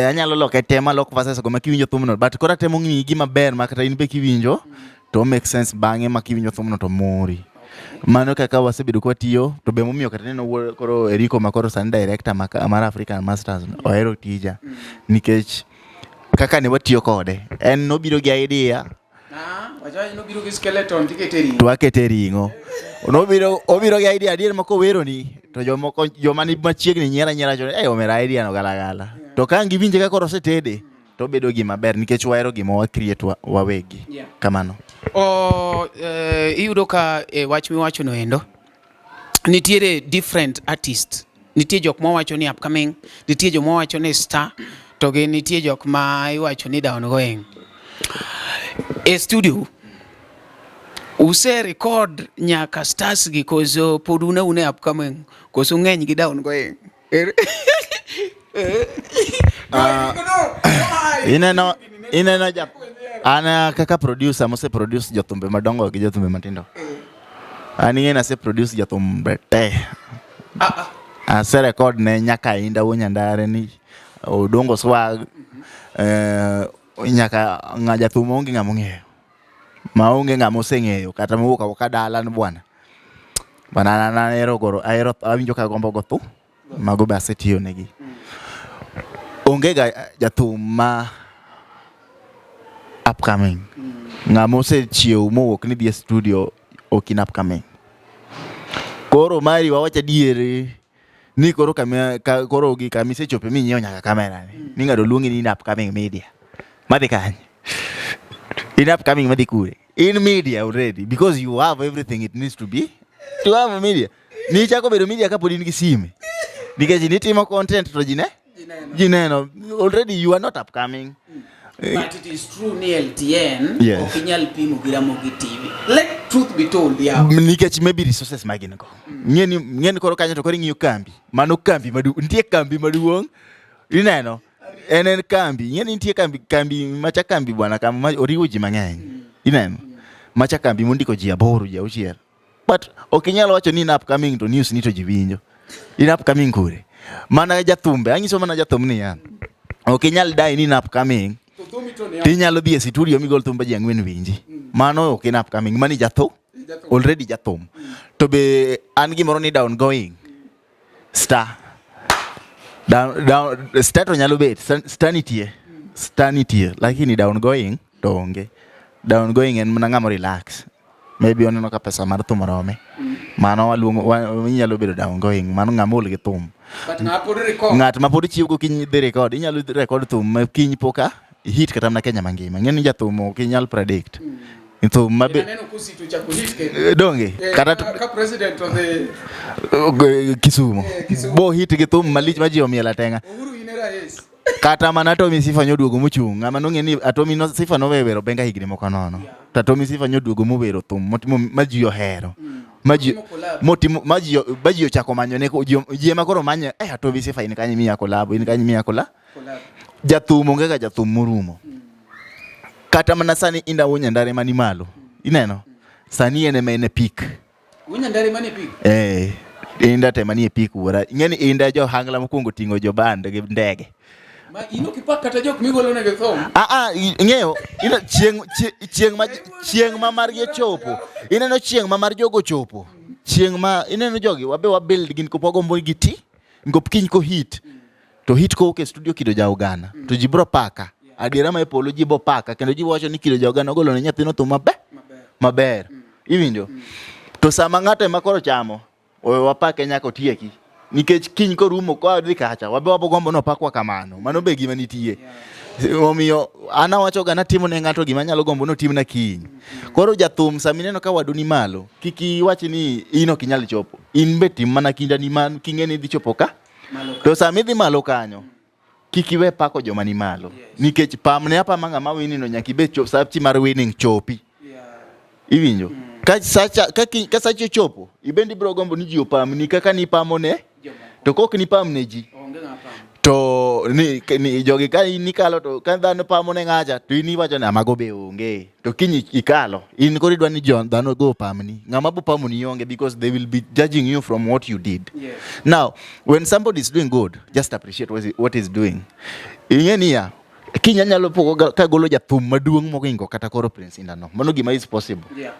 Anyalo loke tema lok verses go makiwinjo thum no. But kora temo ng'i gima ber makata in be kiwinjo to make sense bang'e makiwinjo thum no to mori. Mano kaka wasebedo kwa tiyo to be momiyo kata neno koro Eriko makoro san director mar African Masters ohero tija nikech kaka ne watiyo kode en nobiro gi idea wacha nobiro gi skeleton tikete ringo to akete ringo obiro gi idea adier mako wero ni to joma ni machiegni nyiera jo omera idea no gala to ka ngiwinje ka koro setede to bedo gima ber nikech wahero gima wa create wawegi kamano. Iyudo ka wach miwacho no endo nitiere different artists. Nitie jok mawacho ni upcoming, nitie jok mawacho ni star, to gi nitie jok ma iwacho ni down going. Studio use record nyaka stars gi koso pod une upcoming koso ng'eny gi down going. Ineno ana kaka producer mose produce jothumbe madongo gi jothumbe matindo. Ani ng'ena se produce jothumbe te. Ase record ne nyaka inda Wonyandare ni Odongo Swag nyaka ngaja thum onge ngamo ng'eyo. Maonge ngamo seng'eyo kata mowuok ka dalan bwana. Bana na ahero awinjo ka gombo go thu. Mago be asetiyo negi. Onge ga jathum ma upcoming. Ngamo se chiew mowuok ni dhi studio okin upcoming. Koro mari wawacha diere ni koro koro gi kamise chope mi nyiewo nyaka kamera ni ngado luongi ni upcoming media. Madhi kanye. In upcoming madhi kure. In media already because you have everything it needs to be to have a media. Ni chako bedo media ka podi nigi sime. Nikech nitimo content to jineno. Already you are not upcoming. But it is true ni LTN yes. Okinyal pimo giramo gi TV. Let truth be told yeah. Nikech maybe resources magin go. Ngeni koro kanyo to koro ng'iyo kambi. Mano kambi maduong'. Nitie kambi maduong'. Ineno. En kambi. Ngeni nitie kambi macha kambi bwana kama oriwo ji mang'eny. Ineno. Macha kambi mondiko ji 8 ji 6. But okinyalo wacho ni upcoming to news ni to ji winjo. In upcoming kure. Mana jathumbe. Anyiso mana jathum ni ya. Okinyal dai ni upcoming. Tinyalo dhi e studio migol thumbe ji 4 winji. Mano ok in upcoming. Mani jathum. Already jathum. To be an gimoro ni downgoing. Star. Star to nyalo bet. Star nitie. Lakini downgoing to onge. Downgoing en mana ngamo relax. Maybe oneno ka pesa mar thum rome. Mano waluongo inyalo bedo downgoing. Mano ng'amol gi thum. But ng'apod record. Ng'at ma pod chiwo go kiny dhi record. Inyalo record thum ma kiny poka hit kata na Kenya mangima. Ng'eni jathum ok inyal predict. Thum mabe Neno kusito chako hit ke. Donge kata ka president of the Kisumu. Bo hit gi thum malich ma ji omiela tenga. Uhuru inera yes. Kata mana Tommy Sifa nyoduogo mochung'. Ng'ama nong'e ni Tommy Sifa nowero benga higni moko nono. Ta Tommy Sifa nyoduogo mowero thum ma ji ohero. Maji ochako manyo ne ji ema koro manyo Tommy Sifa in kanyi miya collab. Jathum onge ga jathum morumo. Kata mana sani inda Wunyandare mani malo. Ineno. Sani ene mene peak. Wunyandare mani peak. Inda te mani peak wora. Ng'eni inda jo hangla mokwongo ting'o jo band gi ndege. Ma ino kipak kata jok migolo ne thum. Ng'eyo ino chieng' ma margi chopo. Ineno chieng' ma mar jogo chopo. Chieng' ma ineno jogi wabe wabuild gin ko pogombo gi ti. Ngop kiny ko hit. To hit ko ke studio Kido ja Uganda. To ji bro paka. Adiera ma epolo ji bo paka kendo ji wacho ni Kido ja Uganda ogolo ne nyathino thum maber. Iwinjo. To sama ng'ato ema koro chamo wapake nyaka otieki. Nikech kiny korumo kwa dhi kacha wabe wabogombo no pakwa kamano. Mano be gima nitie. Omiyo ana wacho ga natimo ne ng'ato gima nyalo gombo no timna kiny. Koro jathum samineno ka wadu ni malo. Kiki wachi ni ino kinyal chopo. In be tim mana kinda ni man king'eni dhi chopo ka. To sami dhi malo kanyo. Kiki we pako joma ni malo. Nikech pamne apa manga ma wini no nyaki be chop sapchi mar winning chopi. Iwinjo. Ka sacha chopo. Ibendi bro gombo ni ji opam ni kaka ni pamone. To kok ni pamne ji. To ni jogi ka ni kalo to ka dhano pamone ng'acha to ini wacho na mago be onge. To kinyi ikalo. In kori dwani dhano go pamni. Ng'ama bo pamni onge because they will be judging you from what you did. Yes. Now, when somebody is doing good, just appreciate what he's doing. Ing'eni ya kinya nyalo poko ka golo jathum maduong' mogingo kata koro Prince Indano. Mano gima is possible. Yeah.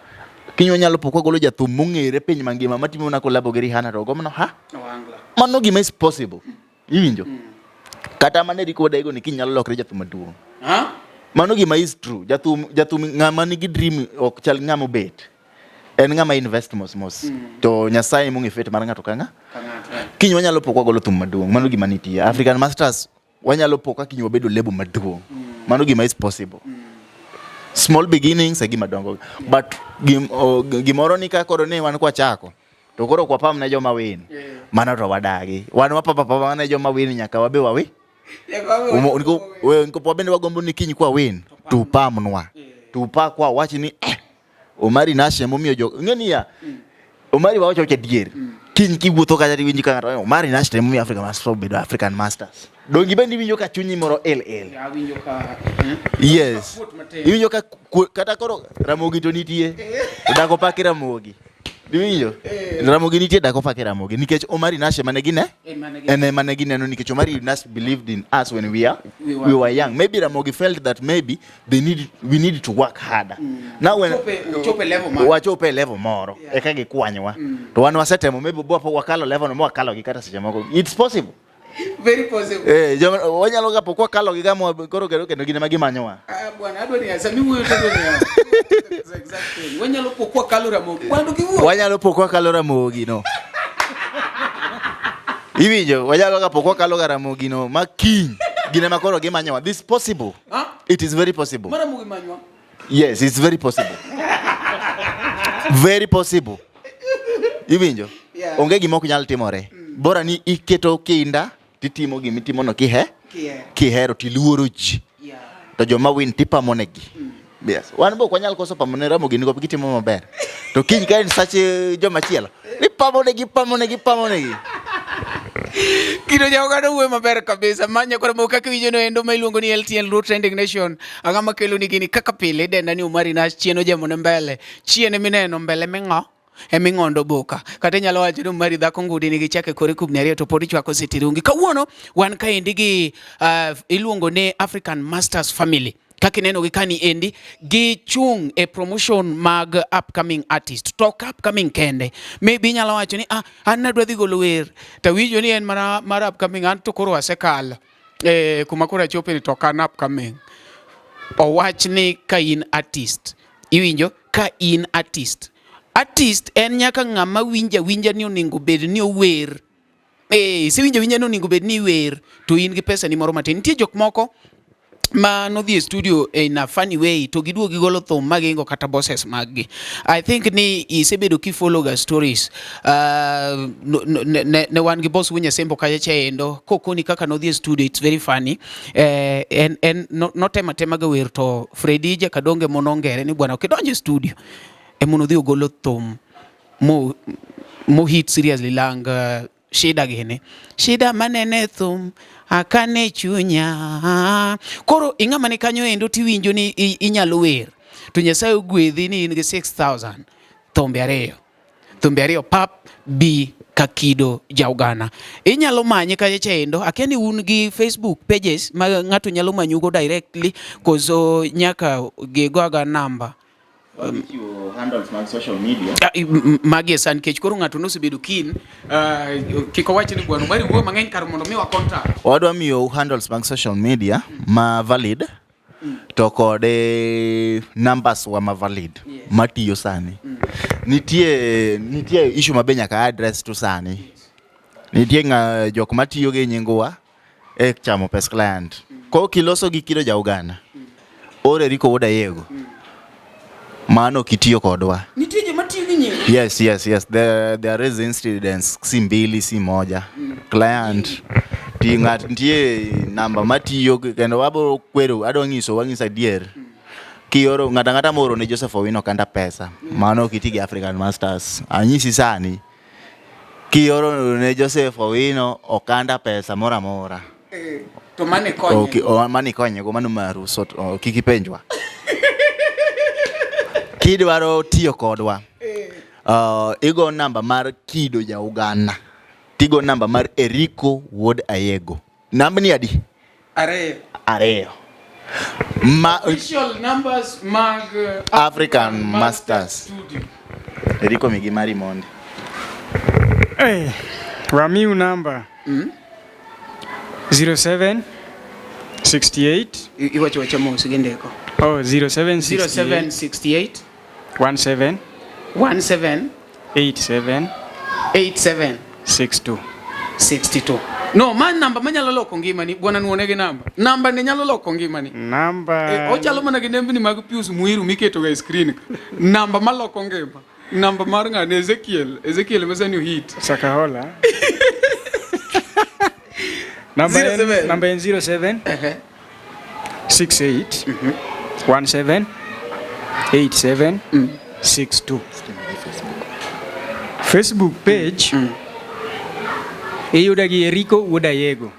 Kinyo nyalo poko golo jathum mong'ere piny mangima matimo na kolabo gi Rihanna to gomno mano gima is possible. Iwinjo. Kata mane record ego ni kinyalo lokre jathum maduong'. Mano gima is true. Jathum ng'ama nigi dream ok chal ng'ama bet. En ng'ama invest mos. To Nyasaye mong'e fet mar ng'ato kanga. Kinyo wanyalo poko golo thum maduong'. Mano gima nitie. African Masters wanyalo poko kinyo wabedo lebo maduong'. Mano gima is possible. Small beginnings gima dongo. But gimoro ni ka koro ne wan kwa chako. To koro kwa pam na joma win. Mano to wadagi. Wan wapapa na joma win nyaka wabe wawi. Niko pobende wagombo ni kinyi kwa win. Tupam nwa. Tupa kwa wachi ni Omari nashe momiyo jo. Ng'eni ya. Omari wacho che dier. Kinyi kiwuotho kacha tiwinji ka ng'ato Omari nashe momiyo African Masters. Dongi bendi winjo ka chunyi moro LL. Ya winjo ka yes. Winjo ka kata koro Ramogi to nitie. Udako paki Ramogi. Diwinjo? Ramogi nitie dako pake Ramogi nikech Omari Nash manegine ene manegine no nikech Omari Nash believed in us when we were young. Maybe Ramogi felt that maybe we needed to work harder. Now when wachope level moro eka gikwanywa to wan wasetemo maybe bopo wakalo level mo wakalo gi kata seche moko. It's possible. Very possible. Wanyalo ga pokwa kalo gi gamo koro kendo gine magimanyowa. Bwana adwani asami wuyo to exactly. Wanyalo pokwa kalo Ramogi. Kwando kiwuo. Wanyalo pokwa kalo Ramogi no. Iwinjo, wanyalo ga pokwa kalo Ramogi no makiny. Gine makoro gimanyowa. This is possible. Huh? It is very possible. Ramogi manywa. Yes, it's very possible. Very possible. Iwinjo? Yeah. Onge gimok nyal timore. Bora ni iketo kinda titimo gimitimo no kihero tiluoro ji. Yeah. To joma win tipamonegi. Yes. Wan bo kwanyal koso pamone Ramogi niko gitimo maber. To kiny ka en sache joma chielo. Pamonegi. Kido jaogado uwe maber kabisa. Manya kora mo kaka winjo no endo ma iluongo ni LTN Luo Trending Nation. Agama kelo ni gini kaka pile denda ni Omari Nash chieno jamone mbele. Chiene mineno mbele mengo. Emingondo boka kata nyalo wacho ni Omari dhako ngudi nigi chake kore kubni ariyo to pod ichwako sitirungi. Kawuono wan ka endi gi iluongo ni African Masters Family. Kaki neno gi kani endi gi chung e promotion mag upcoming artist. Talk upcoming kende. Maybe nyalo wacho ni an nadwa dhi golo wer. Ta winjo ni en mar upcoming an to koro asekalo. Kuma koro achope ni talk an upcoming. Owach ni ka in artist. Iwinjo ka in artist. Artist en nyaka ng'ama winja ni oningo bed ni ower. Si winja ni oningo bed ni wer to in gi pesa ni moro matin. Nitie jok moko ma no dhi studio in a funny way to giduogo gigolo thum magingo kata bosses maggi. I think ni isebedo ki follow ga stories ne wan gi boss Winya Sembo kacha endo kokoni kaka no dhi studio. It's very funny. No tema ga wer to Freddy ja kadonge monongere ni bwana okidonje studio emono dhi ogolo thum mo hit seriously lang shida gene shida manene thum akane chunya koro ing'ama ni kanyo endo tiwinjo ni inyalo wer to Nyasaye ogwedhi ni in gi 6,000 thumbe ariyo pap bi kakido jaugana inyalo manye kacha endo akia ni un gi Facebook pages ma ng'ato nyalo manyugo directly kozo nyaka gigoga number handles mag social media magi san kech koro ng'ato nosebedo kin kiko wacho ni bwana Omari wuo mang'eny kar mondo mi wa contact wadwa miyo handles mag social media ma valid to kode numbers wa ma valid matiyo sani nitie issue mabenya ka address to sani nitie jok matiyo gi nyingwa e chamo pes client ko kiloso gi kido jaugana ore riko woda yego mano kitiyo kodwa. Nitie joma tiyo gi nyingo? Yes. There is incidents si mbili si moja. Client tingat nitie namba matiyo kendo wabo kwero adongiso wangisa dier. Kioro ngata moro ne Joseph Owino kanda pesa. Mano kitigi African Masters. Anyisi sani. Kioro ne Joseph Owino okanda pesa mora. To mane konye. Okay, mane konye go mano maru so kikipenjwa. Kidwaro tiyo kodwa. Igo namba mar kido jaugana. Tigo namba mar Eriko Wod Ayego. Namba ni adi? Areo. Official numbers mag African Masters. Eriko migi mari monde. Ramiu number 07 68 iwacho mo sigendeko. 0768 17 87 62. No man number manyalo loko ngimani bwana nuonege number ne nyalo loko ngimani number ochalo mana gi nembni mag Pius Muiru miketo ga screen number maloko ngima number mar ngane Ezekiel mesani hit Sakahola number 07 68 17 87 62. Facebook page Eyudagi Eriko Wod Ayego.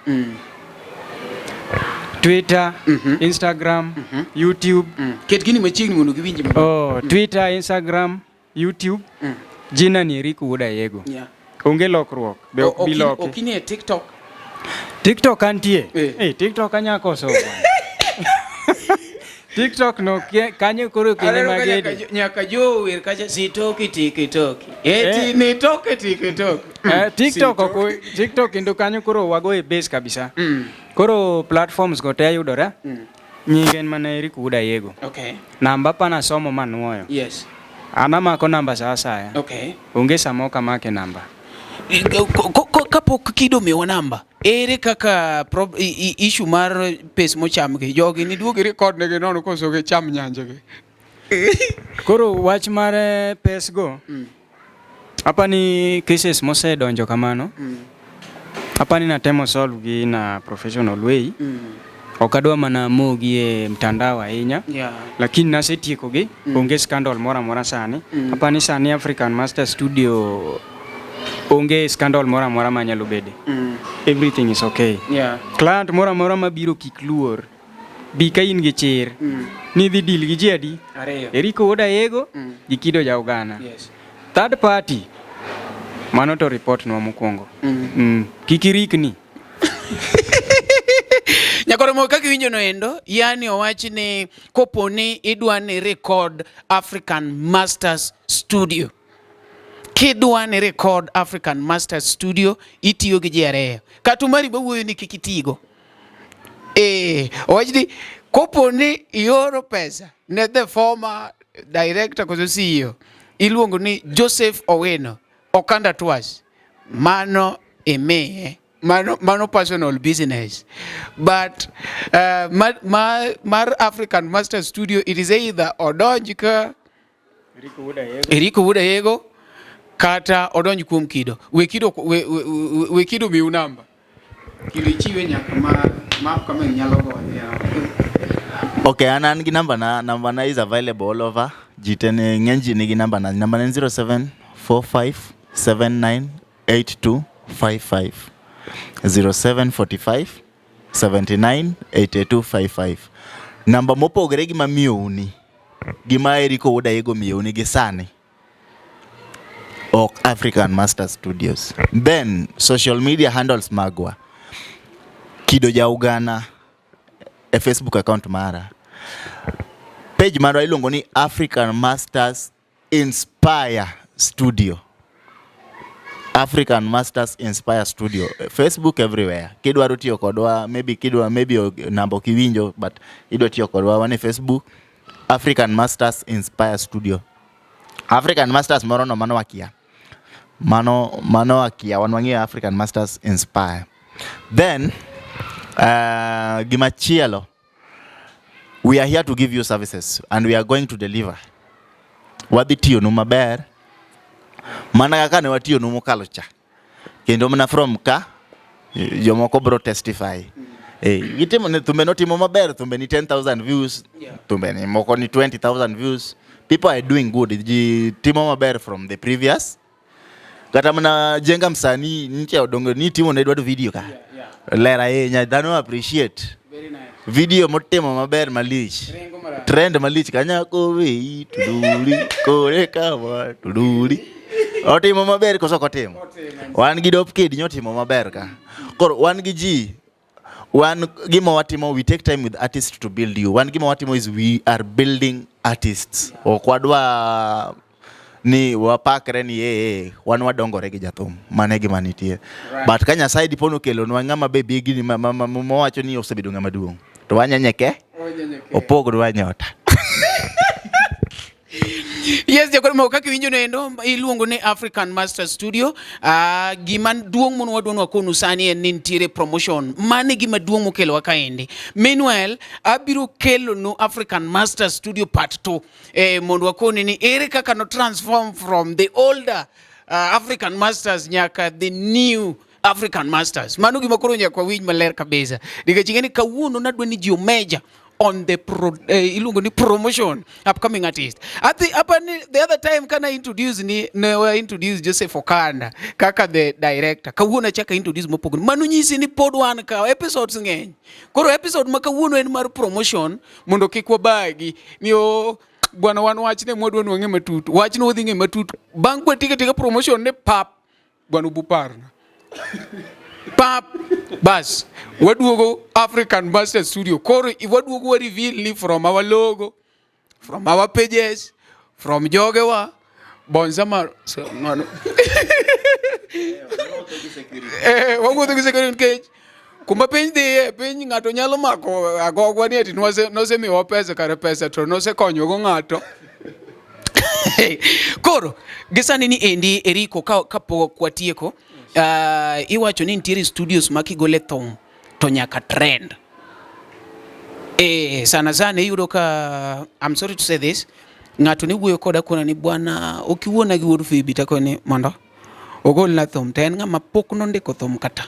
Twitter, Instagram, YouTube. Ket gini machiegni mondo giwinji. Twitter, Instagram, YouTube. Jina ni Eric Wood Ayego. Yeah. Onge lokruok. Be ok biloki. Okini e TikTok. TikTok antie. TikTok anya koso. TikTok no kanyo koro kinde magedi. Nyaka jo wer kacha sitoki TikTok. Eti ni toke TikTok. TikTok kendo kanyo koro wago e base kabisa. Koro platforms go te yudore. Nyingen mana Eric Wood Ayego. Okay. Namba pana somo manuoyo. Yes. Anamako namba sa asaya. Okay. Onge samoka make namba. Kapok kido miwa namba, ere kaka issue mar pes mocham gi jogi ni duogi record ne gi nono koso gi cham nyanje gi. Koro wach mar pes go. Apani cases mose donjo kamano. Apani natemo solve gi na professional way. Okadwa mana mogi e mtandao ahinya. Lakini nasetieko gi onge scandal mora sani. Apani sani African Master Studio onge scandal mora manyalo bede. Everything is okay. Client mora mabiro kik luor. Bi ka in gi chir. Ni dhi deal gi jadi. Eric Wood Ayego gi Kido Jaugana. Third party mano to report nwa mokwongo. Kikirikni. Nyakoro mo kaka winjo no endo, yani owachi ni koponi idwa ni record African Masters Studio. Kidwa ni record African Masters Studio, itiyo gi jare. Katumari bawuoyo ni kikitigo. Owachi ni koponi ioro pesa ne the former director koso CEO iluongo ni Joseph Owino Okanda Twas. Mano mano personal business, but mar African Master Studio, it is either odonjika Eric Wood Ayego kata odonj kuom Kido. We Kido miu namba Kido chiwe nyaka ma kama nyalo go. Okay, an gi number na is available all over. Jitene ngenji ni gi number na 0745798255. 0745 79 8255. Namba mopogre gi mamioni gima Eric Wood Ayego mioni gi sani ok African Master Studios. Then social media handles magwa Kido Jaugana e Facebook account mara, page mara iluongo ni African Masters Inspire Studio. African Masters Inspire Studio. Facebook everywhere. Kidwaro tiyo kodwa, maybe namba kiwinjo, but idwa tiyo kodwa wane Facebook African Masters Inspire Studio. African Masters moro no mano wakia. Mano wakia wanwangia African Masters Inspire. Then gimachielo, we are here to give you services and we are going to deliver. Wadhi tiyo no maber. Mana kaka ne watiyo no mokalo cha. Kendo mana from ka jomoko bro testify. Gitimo tumbe no timo maber, tumbe ni 10,000 views, tumbe ni moko ni 20,000 views. People are doing good. Timo maber from the previous. Kata mana jenga msani nche odongo ni timo na edward video ka. Lera nya dhano appreciate. Very nice. Video motimo maber malich. Trend malich kanya ko we tuduri kore kama tuduri. Otimo maber koso kotimo. Wan gi dop kid nyotimo maber ka. Koro wan gi ji. One gima watimo, we take time with artists to build you. One gima watimo is we are building artists. Okwadwa ni wapakre ni wan wadongore gi jathum. Mane gima nitie. But kanya side pono kelo no ngama bebe gini mowacho ni osebedo ngama duong. To wanyanyeke? Opogro wanyota. Yes, jakoro mo kaka winjo nendo iluongo ni African Master Studio. Gima duong' mono wadwa konu sani en nitiere promotion. Mane gima duong' mokelo wa kaendi. Meanwhile, abiro kelo no African Master Studio part 2. Mondo wakoni ni ere kaka no transform from the older African Masters nyaka the new African Masters. Mano gima koro nyaka winj maler kabisa. Nikech kawuono nadwa ni ji omeja on the promotion upcoming artist. The other time kana introduce introduce Joseph Okanda kaka the director. Kawuono chaka introduce mopogore. Manu nyisi ni pod wan ka episodes ngeny. Koro episode ma kawuono en mar promotion mondo kik wabagi ni bwana wan wach ne modwa nwang'e matut wach no dhi ng'e matut bang' kwa tika promotion ne pap bwana buparna pap bas waduogo African Master Studio koro waduogo reveal ni from our logo, from our pages, from jogewa bonzama so no wawuotho gi security cage kuma piny dhiye piny ng'ato nyalo mako agogwa ni ati nosemiwa pesa kare pesa to nosekonyogo ng'ato koro gisani ni endi Eriko kapok watieko iwacho ni nitiere studios ma kigole thum to nyaka trend sana iyudo ka I'm sorry to say this ng'ato ni wuoyo koda kona ni bwana okiwuona gi wuod Phoebe takoni mondo ogol na thum to en ng'ama pok nondiko thum kata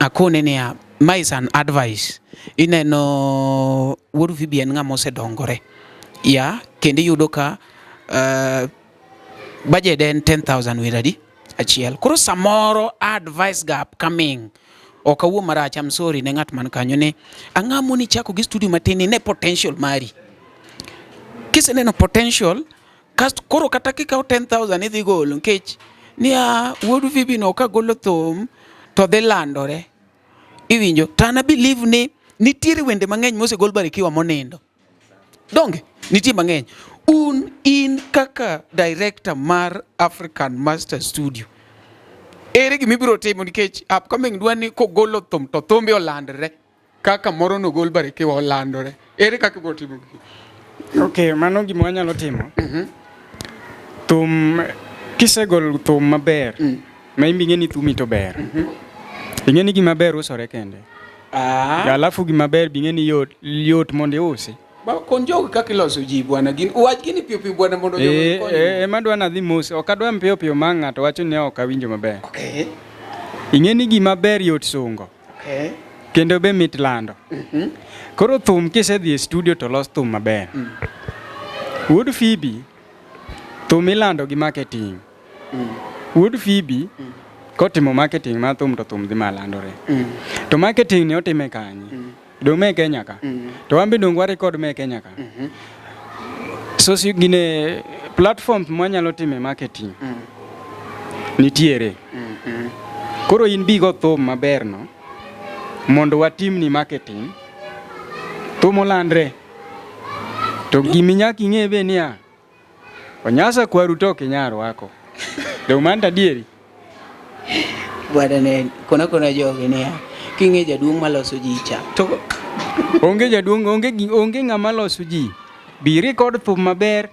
akone niya my is an advice ineno wuod Phoebe en ng'ama osedongore kendo iyudo ka budget en 10,000 wiradi achiel koro samoro advice gap coming okawuo marach I'm sorry ne ng'at man kanyo ne ang'amo ni chako gi studio matin ne potential mari kiseneno potential koro kata kikaw 10,000 idhi golo nikech niya wuod Phoebe no ka golo thum to dhi landore iwinjo tana believe ni nitiere wende mang'eny mosegol Barikiwa monindo donge nitie mang'eny in kaka director mar African Master Studio ere gima ibiro timo nikech upcoming dwani kogolo thum to thumbe olandre kaka moro no gol Barikiwa olandore ere kaka ibiro timo Okay, mano gima wanyalo timo. Thum kisegol thum maber. Ma ing'e ni thumi to ber. Ing'e ni gima ber usore kende. Alafu gima ber bing'e ni yot mondo iusi. Ba konjo kaka iloso ji bwana gin wach gini piyo bwana mondo yo konyo. Ema dwana dhi mos. Ok adwa piyo ma ng'ato wacho ni ok awinjo maber. Okay. Ing'e ni gima ber yot sungo. Okay. Kendo be mit lando. Koro thum kisedhi e studio to los thum maber. Wuod Phoebe thum ilando gi marketing. Wuod Phoebe kotimo marketing ma thum to thum dhi malandore. To marketing ni otime kanye. Dong me Kenya ka. To wambe dong wa record me Kenya ka. So si gine platform mwanyalo time marketing. Nitiere. Koro in bigo thum maber no. Mondo watim ni marketing thum olandre to gimi nyaka ing'e be niya onyasa kwaru to kinyaro wako do manda dieri bwana ne kona jogi niya king'e jaduong' maloso ji cha to onge jaduong' onge ng'ama loso ji bi record thum maber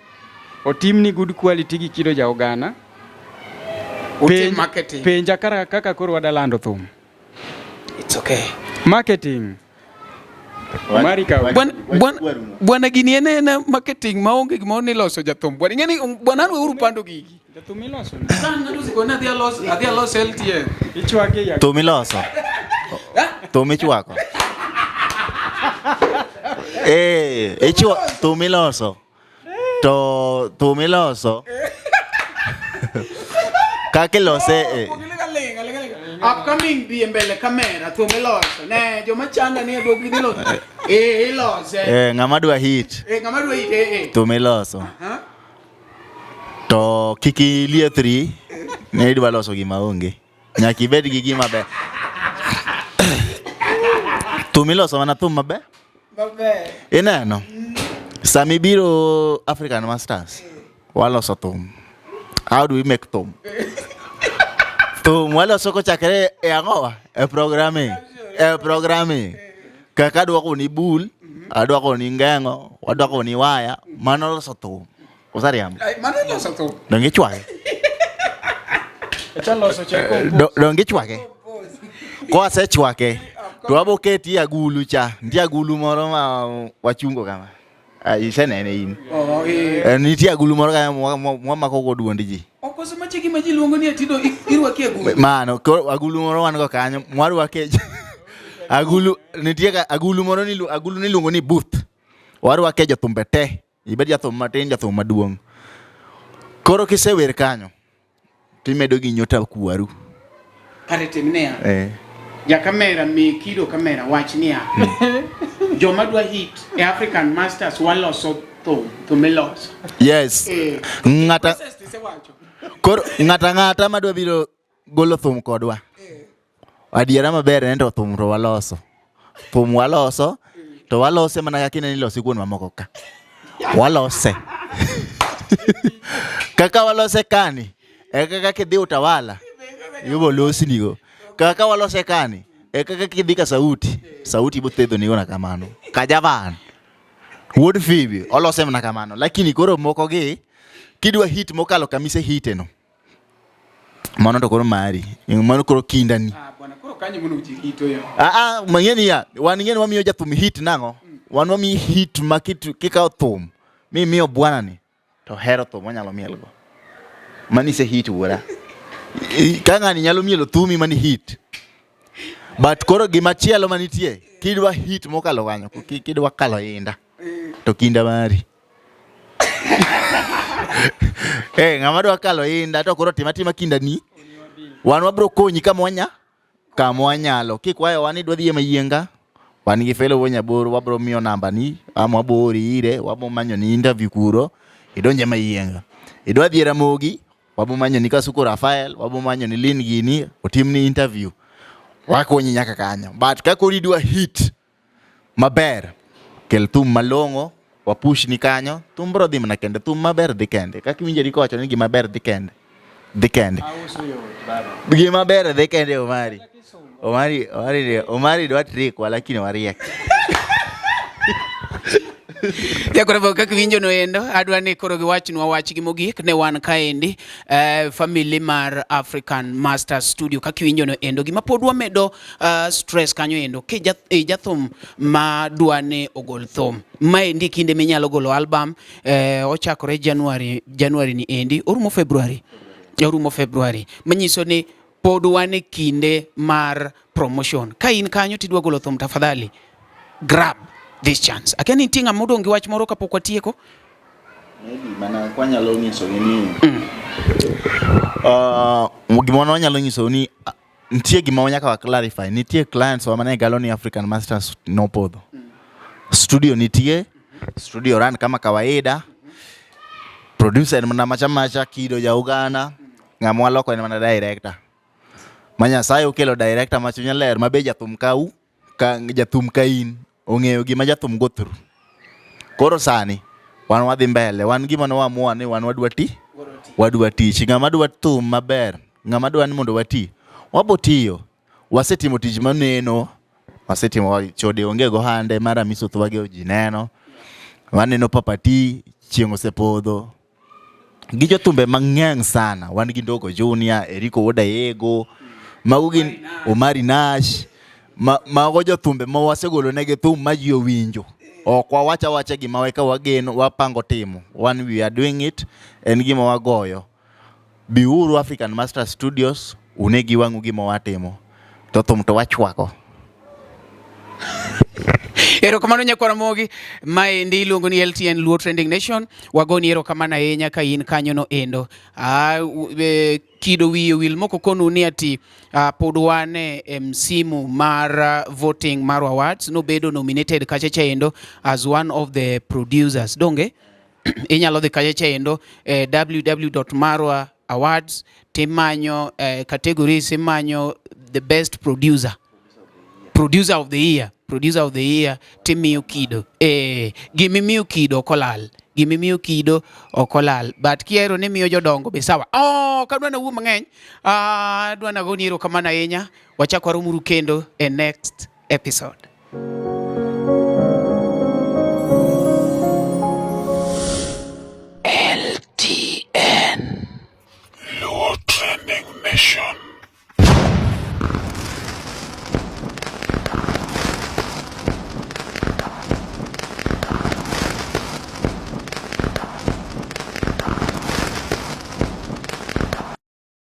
otim ni good quality gi kido ja ogana marketing penja kaka koro wadalando thum. It's okay. Marketing. Bwana gini ene marketing maonge gima ni loso jathum. Bwana ngeni bwana no uru pando gigi. Jathum iloso. Sana nduzi kona dia los LTN. Ichwake ya. Thum iloso. Thum ichwako. Thum iloso. To thum iloso. Kake lose upcoming bi mbele kamera thum iloso ne joma chanda ni duogi dilo ilose ng'ama dwa hit thum iloso to kiki liethri ne idwa loso gima onge nyaka ibed gi gima ber thum iloso mana thum maber ineno sami biro African Masters waloso thum. How do we make thum? Thum waloso kochakre e ang'owa programming kaka adwa koni bul adwa koni ng'eng'o adwa koni waya mano loso thum osariambo mano loso thum donge chwake donge chwake ko asechwake to aboketi agulu cha ndi agulu moro ma wachungo kama isenene in nitie agulu moro ka mwamako go duond ji okoso machiki ma ji luongo ni atido irwaki agulu mano agulu moro wan go kanyo mwarwake agulu nitie ka agulu moro ni agulu ni luongo ni booth warwake jothumbe te ibed jathum matin jathum maduong' koro kisewer kanyo timedo gi nyota kwaru kare timnea ya kamera mi kido kamera wach niya joma dwa hit e African Masters waloso thum miloso. Yes. Ng'ata koro ng'ata madwa biro golo thum kodwa. Adiera maber en to thum to waloso. Thum waloso to walose mana kaka ineni losi kuon mamoko ka. Walose. Kaka walose kani. Kaka kidhi utawala. Yubo losi nigo. Kaka walose kani. Kaka kidhi ka sauti bothedho nigo na kamano. Kajavan. Wood Phoebe olose mana kamano. Lakini koro moko gi kidwa hit mokalo kamise hiteno. Mano to koro mari. Mano koro kindani. Bwana koro kanyo mono ji hito yo. Mangeni ya. Wan ngeni wamiyo jathum hit nango. Wan wamiyo hit makitu kika thum. Mi miyo bwana ni. To hero thum wanyalo mielgo. Mani se hit wora. Kanga ni nyalo mielo thumi mani hit. But koro gimachielo manitie. Kidwa hit mokalo kanyo. Kidwa kalo inda. To kinda mari. Ng'ama dwa kalo inda to koro timatima kinda ni. Wan wabro konyi kama wanyalo. Kikwayo wan idwa dhiye mayienga. Wan gi felo wonya boro wabro miyo namba ni. Ama wabori ire. Wabo manyo ni interview kuro. Idonje mayienga. Idwa dhiye Ramogi. Wabo manyo ni Kasuku Rafael. Wabo manyo ni Lin Gini. Otimni interview. Wakonyi nyaka kanyo. But kakori idwa hit maber. Kel thum malongo. Wapush ni kanyo. Thum bro dhi mana kende. Thum maber dhi kende. Kaki winje rikocho ni gima ber dhi kende. Gima ber dhi kende Omari. Omari dwa trick lakini wariek. Yakoro kaka winjo no endo adwa ni koro giwachnwa wachgi mogik ne wan kaendi family mar African Master Studio kaka winjo no endo gima pod wamedo stress kanyo endo ke jathum ma dwane ogol thum maendi kinde minyalo golo album ochakore January ni endi orumo February manyiso ni pod wane kinde mar promotion ka in kanyo tidwa golo thum tafadhali grab this chance. Akeni tinga mudo ngi wach moro kapok watieko. Maybe mana kwanyalo nyiso ni gima wanyalo nyiso ni nitie gima wanyaka wa clarify. Nitie clients wa mane galoni African Masters no podho. Studio nitie. Studio run kama kawaida. Producer ni mana macha Kido ya Uganda. Ng'amwa loko ni mana director. Manya sayo kelo director machunya ler mabe jathum kau ka jathum kain. Ong'eyo gima jathum go through. Koro sani wan wadhi mbele. Wan gima no wamua ni wan wadwa ti. Ng'ama dwa thum maber. Ng'ama dwa ni mondo wati. Wabotiyo. Wasetimo tich maneno. Wasetimo chode onge go hande mara misotho wage ojineno. Waneno papati chieng' osepodho. Gi jothumbe mang'eny sana. Wan gi Ndogo Junior, Eriko Odayego, Magugin Omari Nash. Mago jothumbe ma wasegolo negi thum ma ji owinjo. Ok wawacha gima weka wageno wapango timo. One we are doing it en gima wagoyo. Biuru African Master Studios unegi wangu gima watimo. To thum to wachwako. Erokamano nyakwara mogi maendi iluongo ni LTN Luo Trending Nation wagoni erokamano ahinya ka in kanyo no endo Kido wiyo wil moko konu ni ati pod wane msimu mar voting mar awards no bedo nominated kachacha endo as one of the producers donge inyalo dhi kachacha endo www.marwa.awards timanyo categories imanyo the best producer of the year timiyo Kido gimimiyo Kido okolal but kiero ni miyo jodongo be sawa kadwa na wuo mang'eny dwa na goni erokamano ahinya wachak waromuru kendo next episode. LTN Luo Trending Mission.